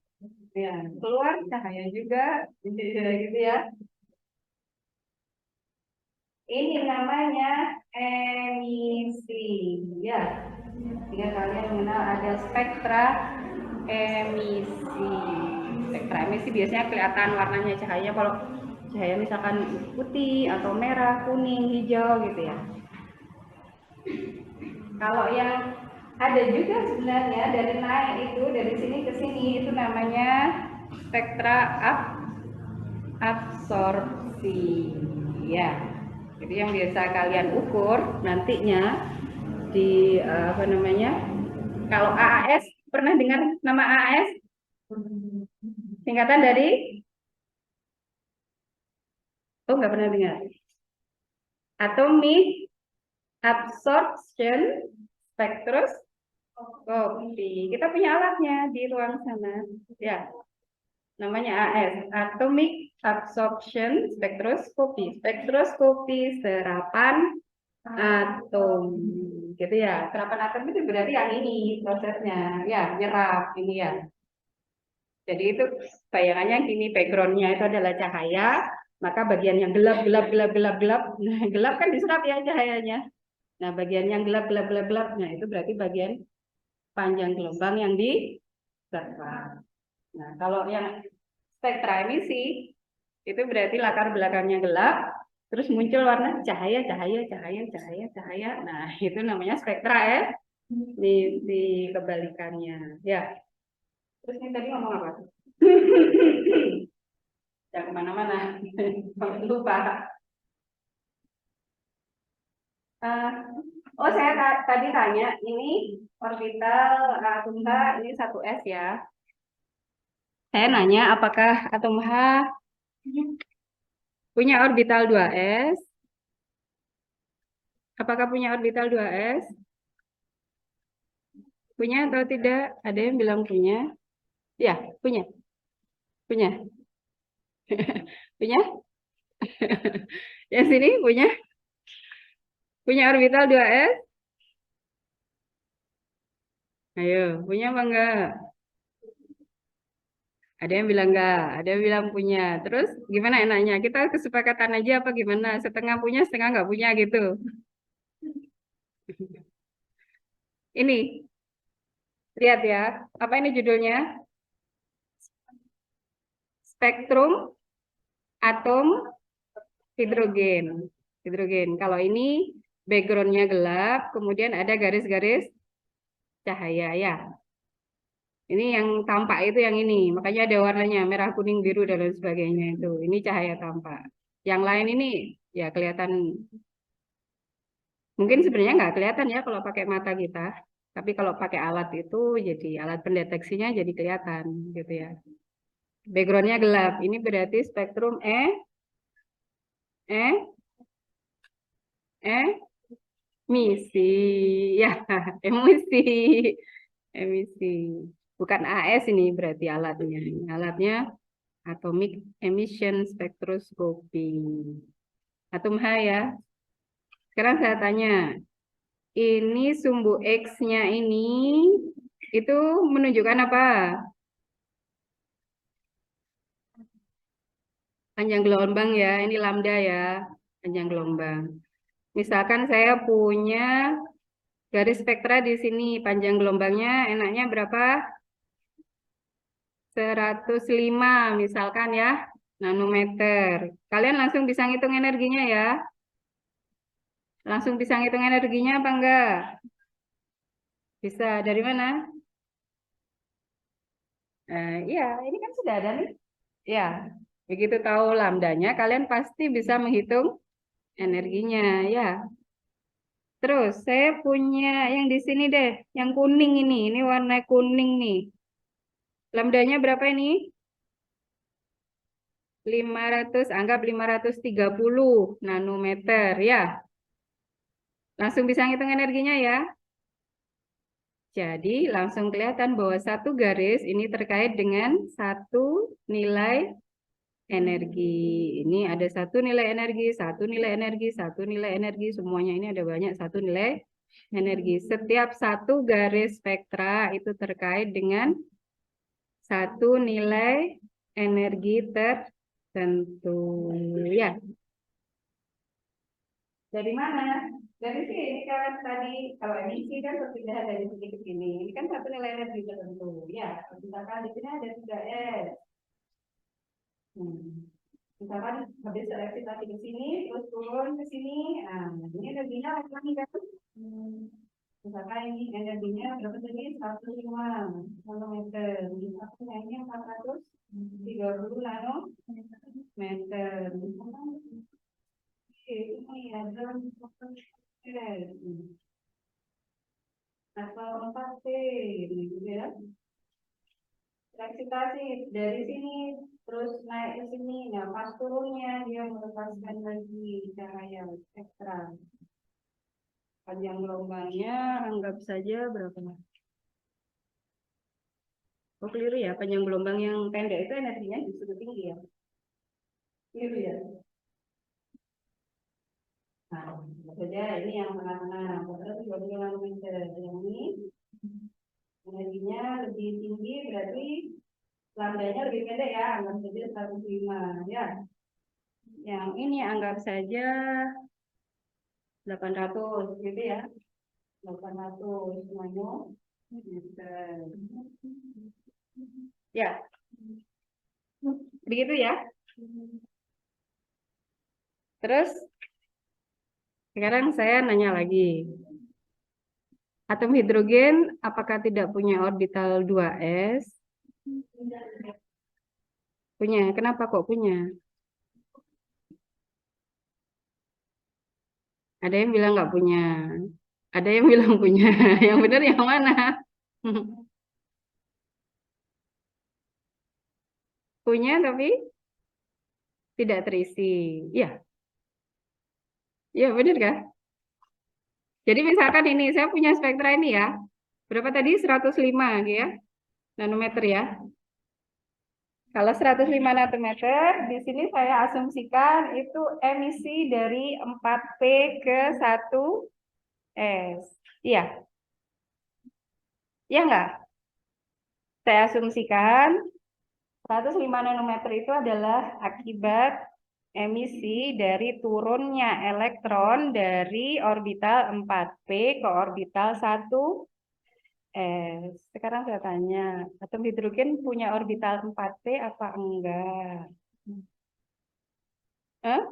ya keluar cahaya juga gitu ya. Ini namanya emisi ya. Jika kalian mengenal ada spektra emisi. Spektra emisi biasanya kelihatan warnanya cahaya kalau cahaya misalkan putih atau merah, kuning, hijau gitu ya. Kalau yang ada juga sebenarnya dari naik itu dari sini ke sini itu namanya spektra absorpsi ya. Jadi yang biasa kalian ukur nantinya di apa namanya? Kalau AAS pernah dengar nama AAS? Singkatan dari? Oh nggak pernah dengar. Atomic Absorption Spectroscopy. Kita punya alatnya di ruang sana. Ya, namanya AS, Atomic Absorption Spectroscopy. Spektroskopi serapan atom. Gitu ya. Serapan atom itu berarti yang ini prosesnya. Ya, nyerap ini ya. Jadi itu bayangannya gini, backgroundnya itu adalah cahaya, maka bagian yang gelap, gelap, gelap, gelap, gelap, nah, gelap kan diserap ya cahayanya. Nah, bagian yang gelap, gelap, gelap, gelap, nah itu berarti bagian panjang gelombang yang diserap. Nah, kalau yang spektra emisi, itu berarti latar belakangnya gelap, terus muncul warna cahaya, cahaya, cahaya, cahaya, cahaya. Nah, itu namanya spektra ya, di kebalikannya. Ya, terus ini tadi ngomong apa? Jangan kemana-mana, lupa. Oh, saya tadi tanya, ini orbital atom H, ini 1s ya. Saya nanya apakah atom H punya orbital 2s? Apakah punya orbital 2s? Punya atau tidak? Ada yang bilang punya. Ya, punya. Punya. Punya? Yang sini punya? Punya orbital 2s? Ayo, punya apa enggak? Ada yang bilang enggak, ada yang bilang punya. Terus gimana enaknya? Kita kesepakatan aja apa gimana? Setengah punya, setengah enggak punya gitu. Ini, lihat ya. Apa ini judulnya? Spektrum atom hidrogen. Hidrogen. Kalau ini backgroundnya gelap, kemudian ada garis-garis cahaya ya. Ini yang tampak itu yang ini. Makanya ada warnanya merah, kuning, biru dan lain sebagainya itu. Ini cahaya tampak. Yang lain ini ya kelihatan. Mungkin sebenarnya nggak kelihatan ya kalau pakai mata kita. Tapi kalau pakai alat itu jadi alat pendeteksinya jadi kelihatan gitu ya. Backgroundnya gelap. Ini berarti spektrum E, emisi. Ya, emisi. Emisi. Bukan AS ini berarti alatnya. Alatnya atomic emission spectroscopy. Atom H ya. Sekarang saya tanya, ini sumbu X-nya ini itu menunjukkan apa? Panjang gelombang ya, ini lambda ya, panjang gelombang. Misalkan saya punya garis spektra di sini, panjang gelombangnya enaknya berapa? 105 misalkan ya, nanometer. Kalian langsung bisa ngitung energinya ya? Langsung bisa ngitung energinya apa enggak? Bisa, dari mana? Iya, ini kan sudah ada nih. Ya, begitu tahu lambdanya, kalian pasti bisa menghitung energinya, ya. Terus, saya punya yang di sini deh, yang kuning ini warna kuning nih. Lambdanya berapa ini? 500, anggap 530 nanometer, ya. Langsung bisa ngitung energinya ya. Jadi, langsung kelihatan bahwa satu garis ini terkait dengan satu nilai energi. Ini ada satu nilai energi, satu nilai energi, satu nilai energi. Semuanya ini ada banyak satu nilai energi. Setiap satu garis spektra itu terkait dengan satu nilai energi tertentu. Ya, dari mana? Dari sini kan tadi kalau emisi kan perpindahan dari sini ke sini. Ini kan satu nilai energi tertentu. Ya, misalkan di sini ada 3S. Misalkan habis seleksi tadi ke sini, terus turun ke sini, nah ini energinya apa nih kan? Misalkan ini energinya berapa tadi? 105 nanometer. Misalkan ini 430 nanometer. Misalkan ini ada atau 4T gitu ya. Eksitasi dari sini terus naik ke sini. Nah, pas turunnya dia melepaskan lagi cahaya ekstra. Panjang gelombangnya anggap saja berapa? Oh, keliru ya. Panjang gelombang yang pendek itu energinya justru tinggi ya. Keliru ya. Nah, saja ini yang tengah-tengah. Padahal 30 nanometer. Yang ini energinya lebih tinggi berarti lambdanya lebih pendek ya. Anggap saja 105 ya. Yang ini anggap saja 800 gitu ya. 800 nanometer. Ya, begitu ya. Terus sekarang saya nanya lagi. Atom hidrogen apakah tidak punya orbital 2s? Punya. Kenapa kok punya? Ada yang bilang nggak punya. Ada yang bilang punya. Yang benar yang mana? Punya tapi tidak terisi. Iya, iya benar kan? Jadi misalkan ini, saya punya spektra ini ya. Berapa tadi? 105 gitu ya. Nanometer ya. Kalau 105 nanometer, di sini saya asumsikan itu emisi dari 4P ke 1S. Iya, iya enggak? Saya asumsikan 105 nanometer itu adalah akibat emisi dari turunnya elektron dari orbital 4P ke orbital 1S. Sekarang saya tanya, atom hidrogen punya orbital 4P apa enggak? Eh?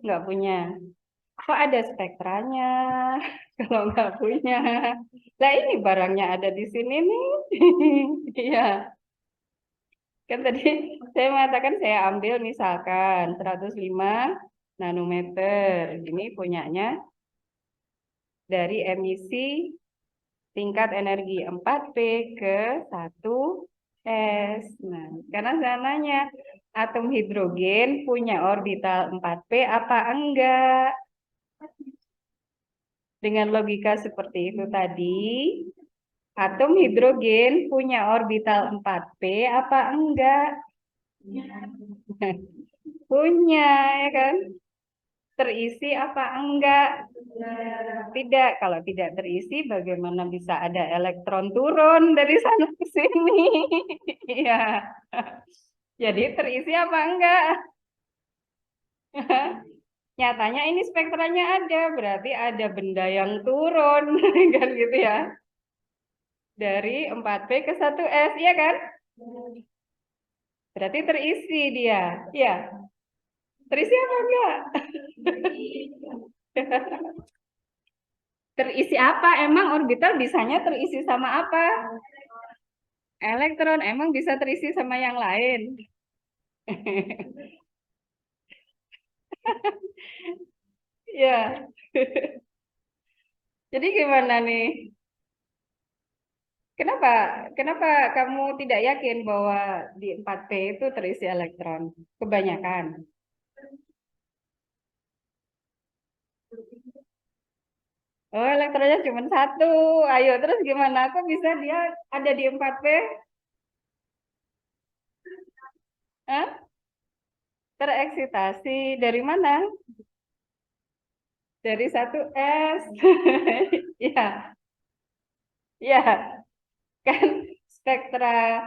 Enggak punya. Kok ada spektranya? Kalau enggak punya. Nah ini barangnya ada di sini nih. Iya. Kan tadi saya mengatakan saya ambil misalkan 105 nanometer. Ini punyanya dari emisi tingkat energi 4P ke 1S. Nah, karena saya nanya, atom hidrogen punya orbital 4P apa enggak? Dengan logika seperti itu tadi, atom hidrogen punya orbital 4P apa enggak? Punya, ya kan? Terisi apa enggak? Tidak. Kalau tidak terisi, bagaimana bisa ada elektron turun dari sana ke sini? Iya. Jadi terisi apa enggak? Nyatanya ini spektranya ada, berarti ada benda yang turun, kan gitu ya. Dari 4P ke 1S, iya kan? Berarti terisi dia. Iya. Terisi apa enggak? Terisi apa? Emang orbital bisanya terisi sama apa? Elektron. Emang bisa terisi sama yang lain? Ya. Jadi gimana nih? Kenapa? Kenapa kamu tidak yakin bahwa di 4P itu terisi elektron? Kebanyakan. Oh, elektronnya cuma satu. Ayo, terus gimana? Kok bisa dia ada di 4P? Hah? Tereksitasi. Dari mana? Dari 1S. Ya, ya. Kan spektra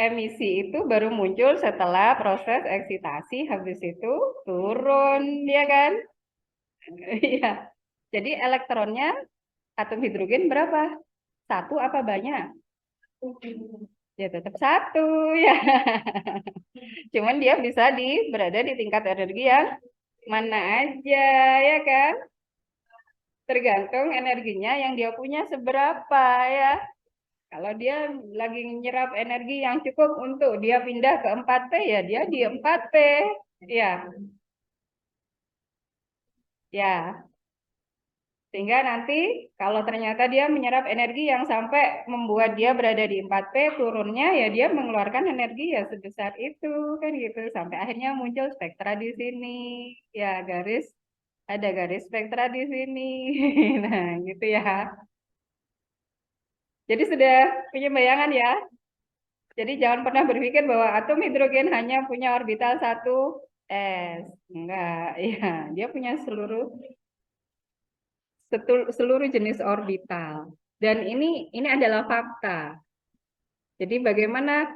emisi itu baru muncul setelah proses eksitasi, habis itu turun, ya kan? Iya. Jadi elektronnya atom hidrogen berapa? Satu apa banyak? Ya tetap satu ya. Cuman dia bisa berada di tingkat energi yang mana aja, ya kan? Tergantung energinya yang dia punya seberapa ya. Kalau dia lagi nyerap energi yang cukup untuk dia pindah ke 4P, ya dia di 4P. Ya, ya. Sehingga nanti kalau ternyata dia menyerap energi yang sampai membuat dia berada di 4P, turunnya ya dia mengeluarkan energi ya sebesar itu kan gitu. Sampai akhirnya muncul spektra di sini. Ya, ada garis spektra di sini. Nah, gitu ya. Jadi sudah punya bayangan ya. Jadi jangan pernah berpikir bahwa atom hidrogen hanya punya orbital 1S. Enggak, ya. Dia punya seluruh jenis orbital. Dan ini adalah fakta. Jadi bagaimana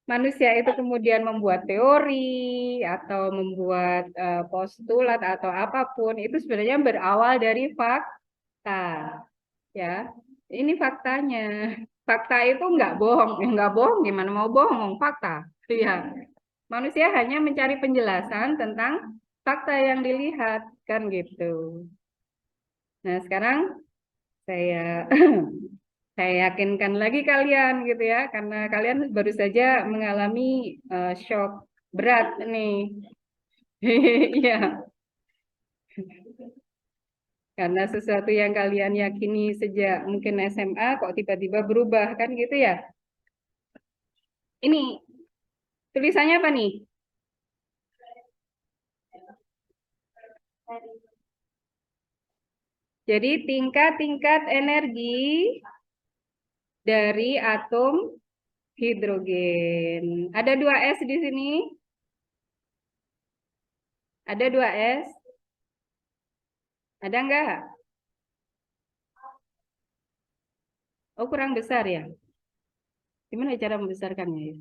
manusia itu kemudian membuat teori atau membuat postulat atau apapun itu sebenarnya berawal dari fakta, ya. Ini faktanya. Fakta itu nggak bohong, nggak bohong gimana mau bohong, fakta. Ya. Manusia hanya mencari penjelasan tentang fakta yang dilihat, kan gitu. Nah, sekarang saya saya yakinkan lagi kalian gitu ya, karena kalian baru saja mengalami shock berat nih. Iya, Karena sesuatu yang kalian yakini sejak mungkin SMA kok tiba-tiba berubah kan gitu ya. Ini tulisannya apa nih? Jadi tingkat-tingkat energi dari atom hidrogen. Ada 2 S di sini? Ada 2 S? Ada enggak? Oh, kurang besar ya? Gimana cara membesarkannya ya?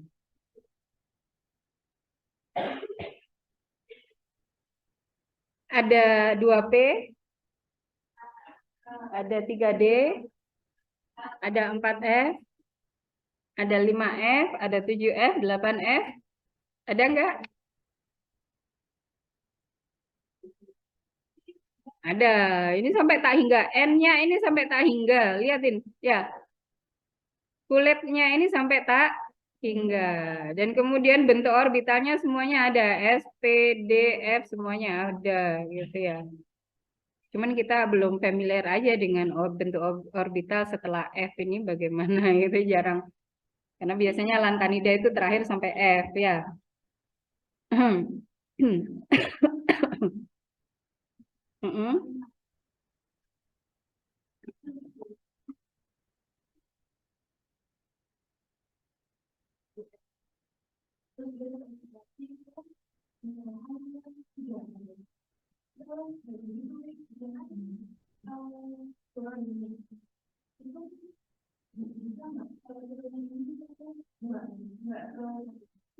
Ada 2P, ada 3D, ada 4F, ada 5F, ada 7F, 8F. Ada enggak? Ada. Ini sampai tak hingga. N-nya ini sampai tak hingga. Lihatin. Ya, kulitnya ini sampai tak hingga. Dan kemudian bentuk orbitalnya semuanya ada. S, P, D, F semuanya ada. Gitu ya. Cuman kita belum familiar aja dengan bentuk orbital setelah F ini bagaimana. Itu jarang. Karena biasanya lantanida itu terakhir sampai F ya. Mm-mm.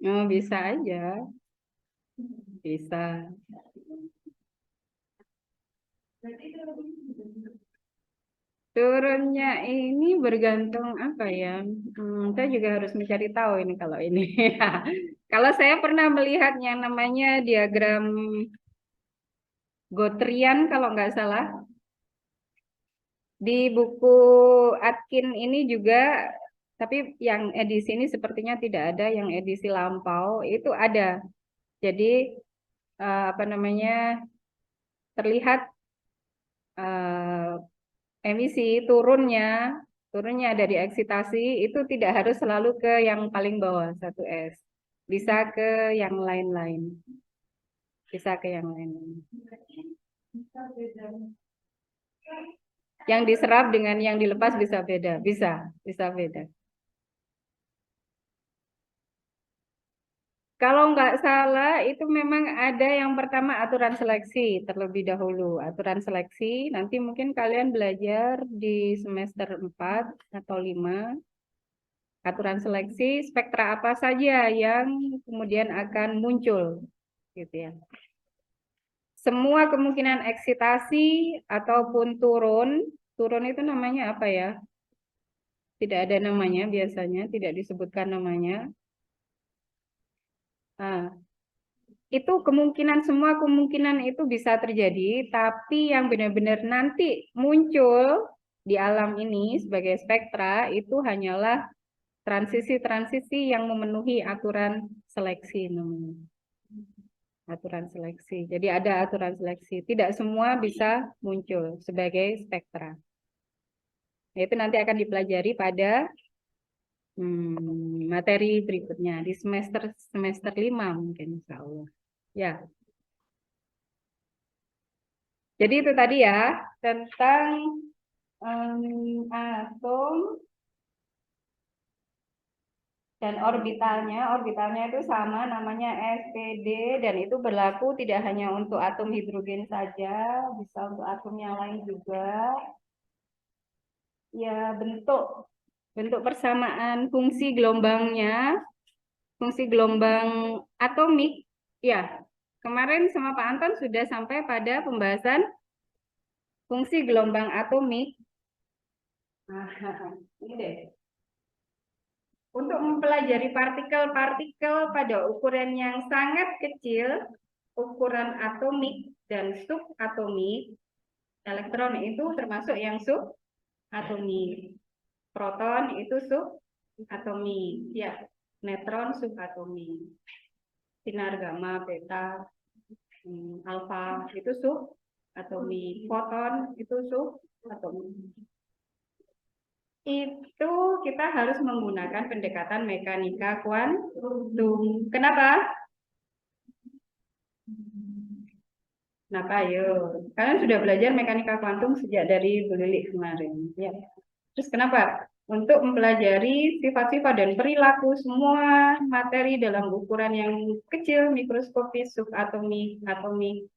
Oh, bisa aja, bisa. Turunnya ini bergantung apa ya? Saya juga harus mencari tahu ini kalau ini. Kalau saya pernah melihat yang namanya diagram Gotrian kalau nggak salah di buku Atkin ini juga, tapi yang edisi ini sepertinya tidak ada. Yang edisi lampau itu ada. Jadi apa namanya terlihat emisi turunnya dari eksitasi itu tidak harus selalu ke yang paling bawah 1S, bisa ke yang lain-lain, bisa ke yang lain-lain. Yang diserap dengan yang dilepas bisa beda, bisa beda. Kalau nggak salah itu memang ada yang pertama aturan seleksi terlebih dahulu. Aturan seleksi nanti mungkin kalian belajar di semester 4 atau 5. Aturan seleksi spektra apa saja yang kemudian akan muncul gitu ya. Semua kemungkinan eksitasi ataupun turun, turun itu namanya apa ya? Tidak ada namanya biasanya, tidak disebutkan namanya. Nah, itu kemungkinan semua kemungkinan itu bisa terjadi, tapi yang benar-benar nanti muncul di alam ini sebagai spektra itu hanyalah transisi-transisi yang memenuhi aturan seleksi namanya. Aturan seleksi. Jadi ada aturan seleksi. Tidak semua bisa muncul sebagai spektra. Itu nanti akan dipelajari pada materi berikutnya di semester semester 5 mungkin insya Allah. Ya, jadi itu tadi ya tentang atom dan orbitalnya. Orbitalnya itu sama namanya SPD dan itu berlaku tidak hanya untuk atom hidrogen saja, bisa untuk atom yang lain juga. Ya, bentuk bentuk persamaan fungsi gelombang atomik. Ya, kemarin sama Pak Anton sudah sampai pada pembahasan fungsi gelombang atomik. Nah, ini deh. Untuk mempelajari partikel-partikel pada ukuran yang sangat kecil, ukuran atomik dan subatomik, elektron itu termasuk yang subatomik. Proton itu subatomik, ya. Neutron subatomik. Sinar gamma, beta, alfa itu atomi foton itu subatomi. Itu kita harus menggunakan pendekatan mekanika kuantum. Kenapa? Kenapa? Ayo, kalian sudah belajar mekanika kuantum sejak dari Bu Lili kemarin, ya. Terus kenapa? Untuk mempelajari sifat-sifat dan perilaku semua materi dalam ukuran yang kecil, mikroskopis, subatomik, atomik,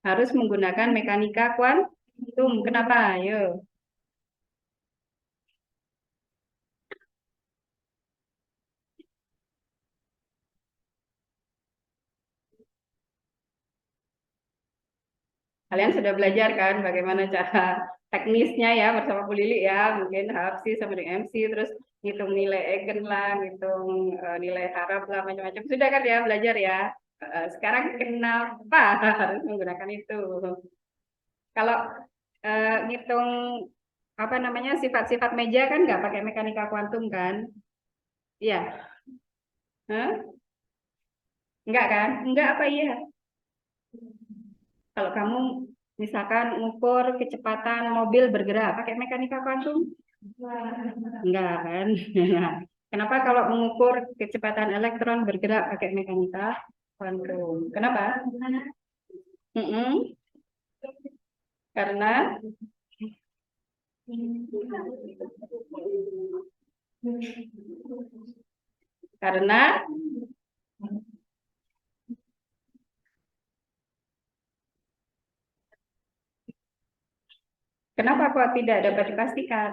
harus menggunakan mekanika kuantum. Kenapa? Ayo. Kalian sudah belajar kan bagaimana cara teknisnya ya bersama Bu Lili ya, mungkin HFC sama dengan MC, terus ngitung nilai eigen lah, ngitung nilai harap lah, macam-macam. Sudah kan ya belajar ya. Sekarang kenapa harus menggunakan itu? Kalau ngitung apa namanya sifat-sifat meja kan nggak pakai mekanika kuantum kan? Iya. Hah? Enggak kan? Enggak apa iya? Kalau kamu misalkan ngukur kecepatan mobil bergerak pakai mekanika kuantum? Enggak kan? Kenapa kalau mengukur kecepatan elektron bergerak pakai mekanika kuantum? Kenapa? Mm-mm. Karena karena kenapa kok tidak dapat dipastikan?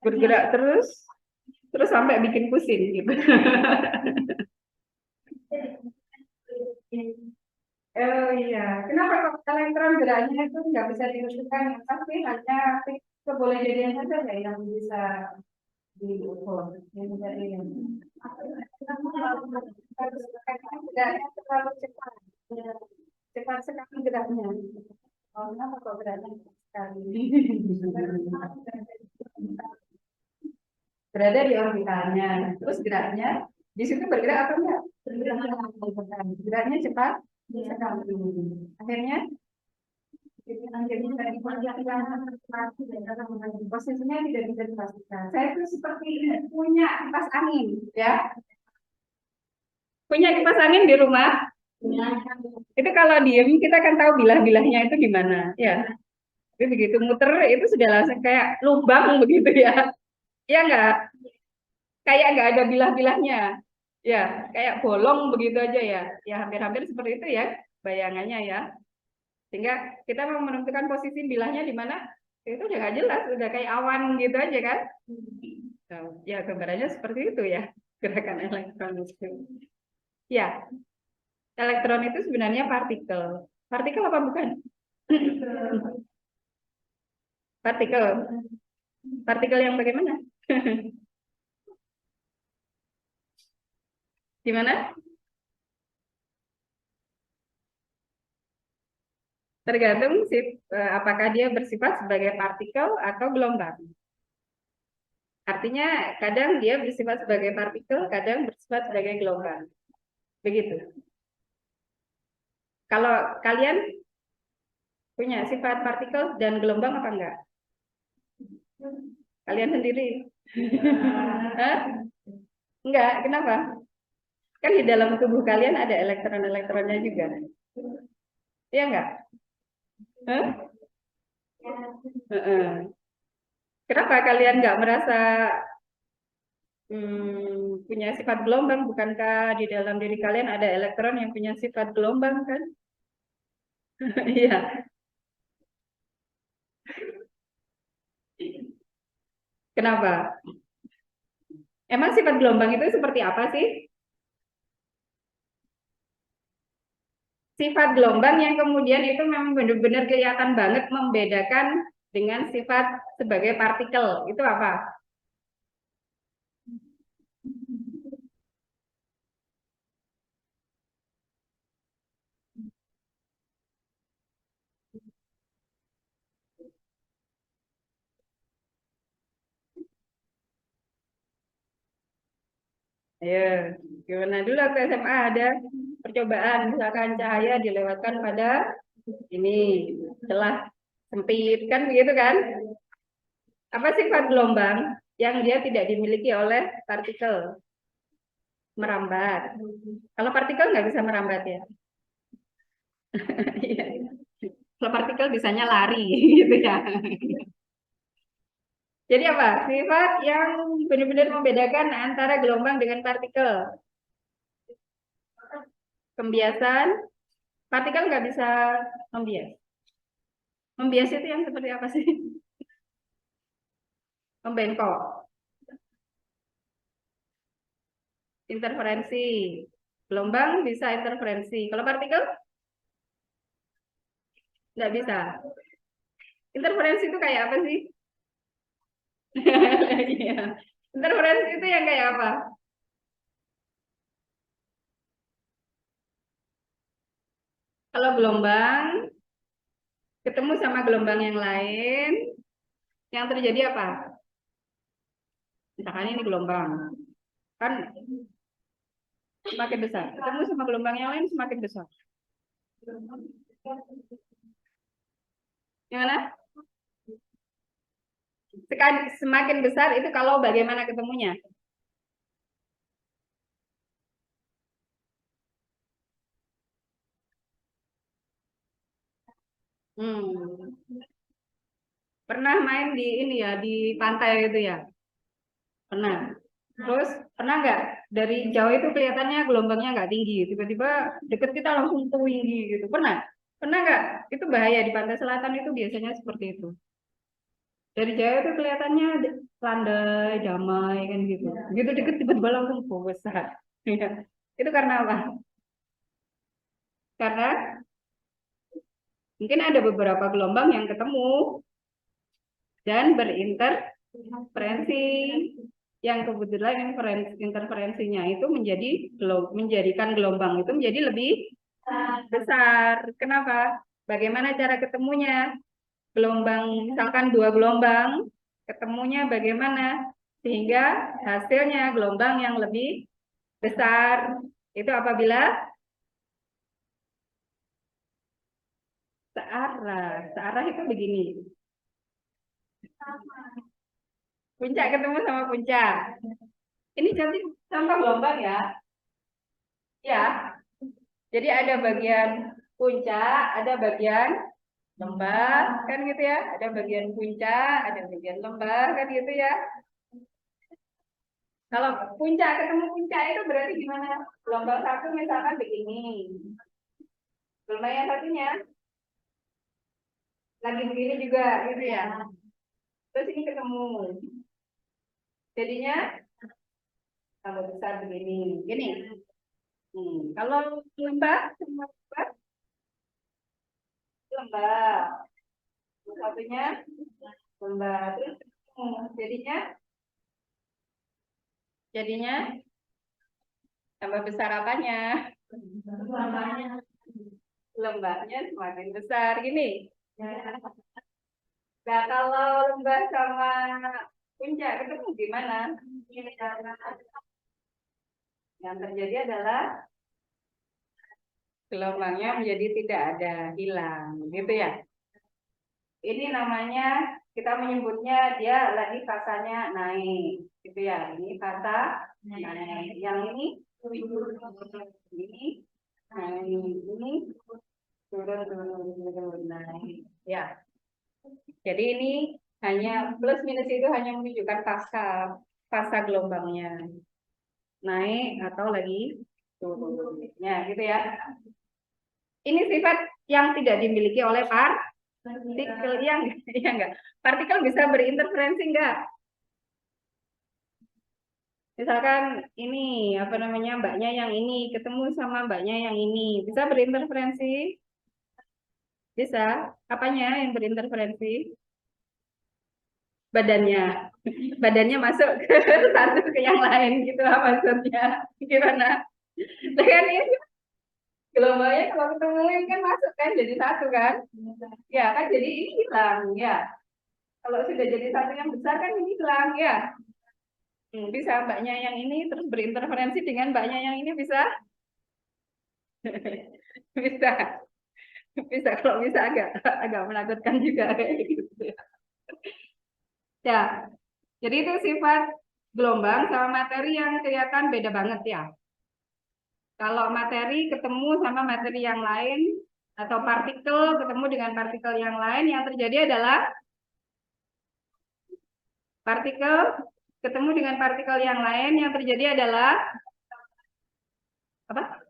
Bergerak terus sampai bikin pusing gitu. Oh iya, kenapa kok elektron geraknya itu nggak bisa ditentukan? Pasti hanya kebolehjadian saja ya yang bisa diukur. Yang dari geraknya terlalu cepat, cepat sekali geraknya. Oh, kenapa kok geraknya cepat sekali? Berada di orbitalnya, terus geraknya di situ bergerak apa enggak? Geraknya cepat sekali. Akhirnya posisinya tidak bisa dipastikan. Saya itu seperti punya kipas angin, ya. Punya kipas angin di rumah. Itu kalau diem kita kan tahu bilah-bilahnya itu di mana, ya. Tapi begitu muter itu sudah langsung kayak lubang begitu ya. Ya enggak? Kayak nggak ada bilah-bilahnya. Ya, kayak bolong begitu aja ya. Ya hampir-hampir seperti itu ya bayangannya ya. Sehingga kita mau menentukan posisi bilahnya di mana itu udah nggak jelas, udah kayak awan gitu aja kan. Nah, ya gambarannya seperti itu ya gerakan elektron itu. Ya, elektron itu sebenarnya partikel. Partikel apa bukan? Partikel. Partikel yang bagaimana? Gimana? Tergantung apakah dia bersifat sebagai partikel atau gelombang. Artinya kadang dia bersifat sebagai partikel, kadang bersifat sebagai gelombang. Begitu. Kalau kalian punya sifat partikel dan gelombang apa enggak? Kalian sendiri? Hah? Enggak, kenapa? Kan di dalam tubuh kalian ada elektron-elektronnya juga. Iya enggak? Hah? Kenapa kalian nggak merasa punya sifat gelombang? Bukankah di dalam diri kalian ada elektron yang punya sifat gelombang kan? Iya. Kenapa? Emang sifat gelombang itu seperti apa sih? Sifat gelombang yang kemudian itu memang benar-benar kelihatan banget membedakan dengan sifat sebagai partikel. Itu apa? Ayo, gimana dulu waktu SMA ada percobaan, misalkan cahaya dilewatkan pada ini celah sempit, kan begitu kan? Apa sifat gelombang yang dia tidak dimiliki oleh partikel? Merambat. Kalau partikel nggak bisa merambat ya. Kalau partikel bisanya lari gitu ya. Jadi apa? Sifat yang benar-benar membedakan antara gelombang dengan partikel. Pembiasan, partikel nggak bisa membias. Membias itu yang seperti apa sih? Membengkok. Interferensi. Gelombang bisa interferensi. Kalau partikel nggak bisa. Interferensi itu kayak apa sih? Iya. Interferensi itu yang kayak apa? Kalau gelombang ketemu sama gelombang yang lain, yang terjadi apa? Misalkan ini gelombang, kan semakin besar. Ketemu sama gelombang yang lain semakin besar. Gimana? Semakin besar itu kalau bagaimana ketemunya? Hmm. Pernah main di ini ya, di pantai itu ya? Pernah. Terus pernah nggak dari jauh itu kelihatannya gelombangnya nggak tinggi, tiba-tiba deket kita langsung tinggi gitu? Pernah? Pernah nggak? Itu bahaya di pantai selatan itu biasanya seperti itu. Dari jauh itu kelihatannya landai, damai kan gitu. Begitu deket tiba-tiba langsung besar. Iya. Itu karena apa? Karena mungkin ada beberapa gelombang yang ketemu dan berinterferensi, yang kebetulan interferensinya itu menjadikan gelombang itu menjadi lebih besar. Kenapa? Bagaimana cara ketemunya? Gelombang, misalkan dua gelombang, ketemunya bagaimana? Sehingga hasilnya gelombang yang lebih besar. Itu apabila searah. Searah itu begini. Puncak ketemu sama puncak. Ini contoh gelombang ya. Ya, jadi ada bagian puncak, ada bagian lembah, kan gitu ya. Ada bagian puncak, ada bagian lembah, kan gitu ya. Kalau puncak ketemu puncak itu berarti gimana? Gelombang satu misalkan begini. Gelombang yang satunya lagi begini juga, gitu ya. Terus ini ketemu. Jadinya tambah besar begini. Gini. Kalau lembah, sama lembah, lembah. Satunya lembah. Terus jadinya jadinya tambah besar apanya? Lembahnya semakin besar gini. Nah, kalau lembah sama puncak ketemu gimana? Yang terjadi adalah gelombangnya menjadi tidak ada, hilang, gitu ya. Ini namanya kita menyebutnya dia lagi fasanya naik, gitu ya. Ini fasa naik. Yang ini naik, ini turun naik. Ya. Jadi ini hanya plus minus itu hanya menunjukkan fasa gelombangnya naik atau lagi turun. Ya, gitu ya. Ini sifat yang tidak dimiliki oleh partikel, yang ya enggak. Partikel bisa berinterferensi enggak? Misalkan ini apa namanya mbaknya yang ini ketemu sama mbaknya yang ini bisa berinterferensi? Bisa. Apanya yang berinterferensi? Badannya. Badannya masuk ke satu ke yang lain gitu lah maksudnya. Gimana? Dengan ini gelombangnya kalau ketemu ini kan masuk kan jadi satu kan? Ya kan jadi ini hilang ya. Kalau sudah jadi satu yang besar kan ini hilang ya. Bisa mbaknya yang ini terus berinterferensi dengan mbaknya yang ini bisa Bisa, bisa kalau bisa agak menakutkan juga kayak gitu. Ya, jadi itu sifat gelombang sama materi yang kelihatan beda banget ya. Kalau materi ketemu sama materi yang lain atau partikel ketemu dengan partikel yang lain, yang terjadi adalah partikel ketemu dengan partikel yang lain, yang terjadi adalah apa?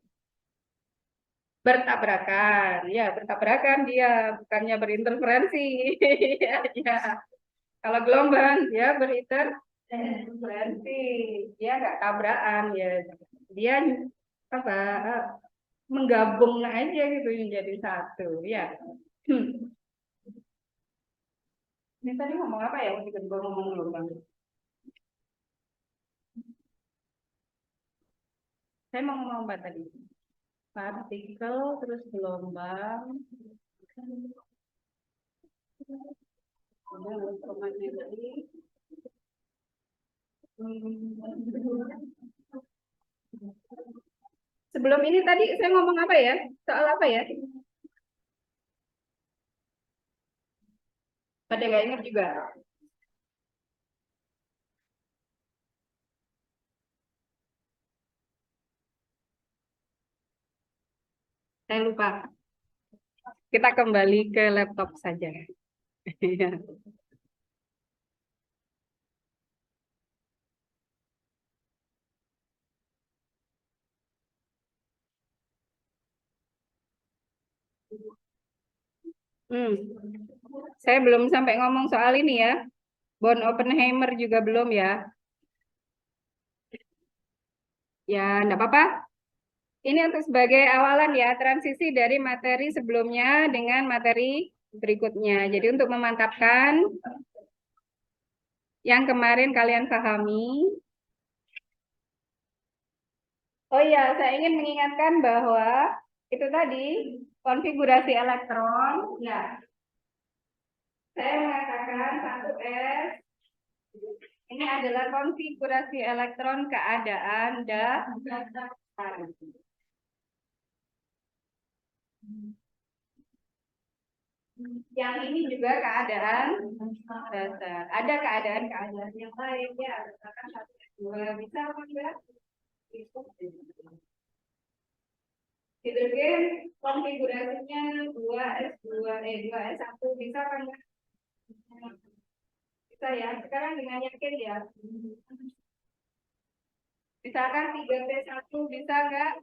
Bertabrakan. Ya, bertabrakan dia, bukannya berinterferensi. Ya, ya. Kalau gelombang dia berinterferensi. Dia nggak tabrakan ya. Dia apa? Menggabung aja gitu menjadi satu, ya. Ini tadi ngomong apa ya? Waktu gue ngomong gelombang. Saya mau ngomong apa tadi? Partikel terus gelombang. Ada elektromagnetik. Sebelum ini tadi saya ngomong apa ya? Soal apa ya? Pada nggak ingat juga. Saya lupa. Kita kembali ke laptop saja. Hmm. Saya belum sampai ngomong soal ini ya. Born Oppenheimer juga belum ya. Ya, enggak apa-apa. Ini untuk sebagai awalan ya, transisi dari materi sebelumnya dengan materi berikutnya. Jadi untuk memantapkan yang kemarin kalian pahami. Oh iya, saya ingin mengingatkan bahwa itu tadi konfigurasi elektron. Ya, saya mengatakan 1S. Ini adalah konfigurasi elektron keadaan dasar. Yang ini juga keadaan dasar. Ada keadaan-keadaan yang lain ya. Misalkan 1S2 bisa apa enggak? Hidrogen konfigurasinya 2S2 2S1 bisa apa enggak? Bisa ya. Sekarang dengan yakin ya. Misalkan 3P1 bisa enggak?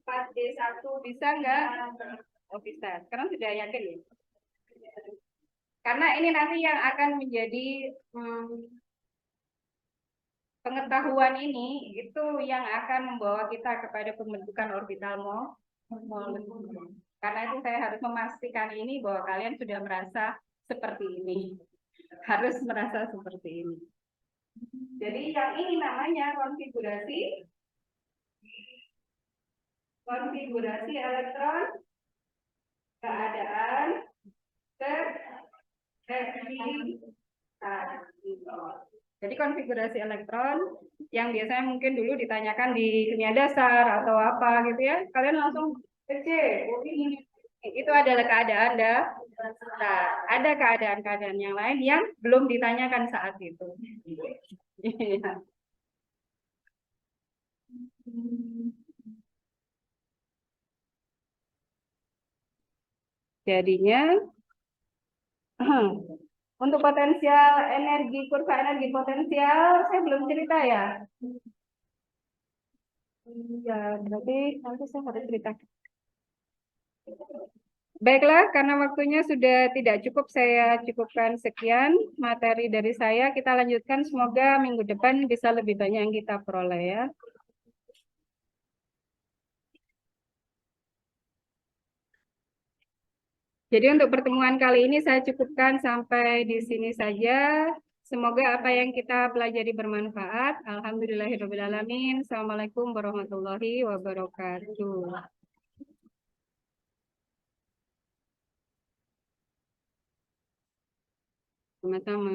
4D1 bisa enggak? Oh bisa. Sekarang sudah yakin ya? Karena ini nanti yang akan menjadi pengetahuan ini itu yang akan membawa kita kepada pembentukan orbital molekul. Karena itu saya harus memastikan ini bahwa kalian sudah merasa seperti ini. Harus merasa seperti ini. Jadi yang ini namanya konfigurasi elektron keadaan terefleksi. Jadi konfigurasi elektron yang biasanya mungkin dulu ditanyakan di kimia dasar atau apa gitu ya, kalian langsung C, oh ini itu adalah keadaan nah, ada keadaan-keadaan yang lain yang belum ditanyakan saat itu. Jadinya untuk potensial energi, kurva energi potensial saya belum cerita ya. Ya, berarti nanti saya harus cerita. Baiklah, karena waktunya sudah tidak cukup, saya cukupkan sekian materi dari saya. Kita lanjutkan, semoga minggu depan bisa lebih banyak yang kita peroleh ya. Jadi untuk pertemuan kali ini saya cukupkan sampai di sini saja. Semoga apa yang kita pelajari bermanfaat. Alhamdulillahirrahmanirrahim. Assalamualaikum warahmatullahi wabarakatuh. Sama-sama.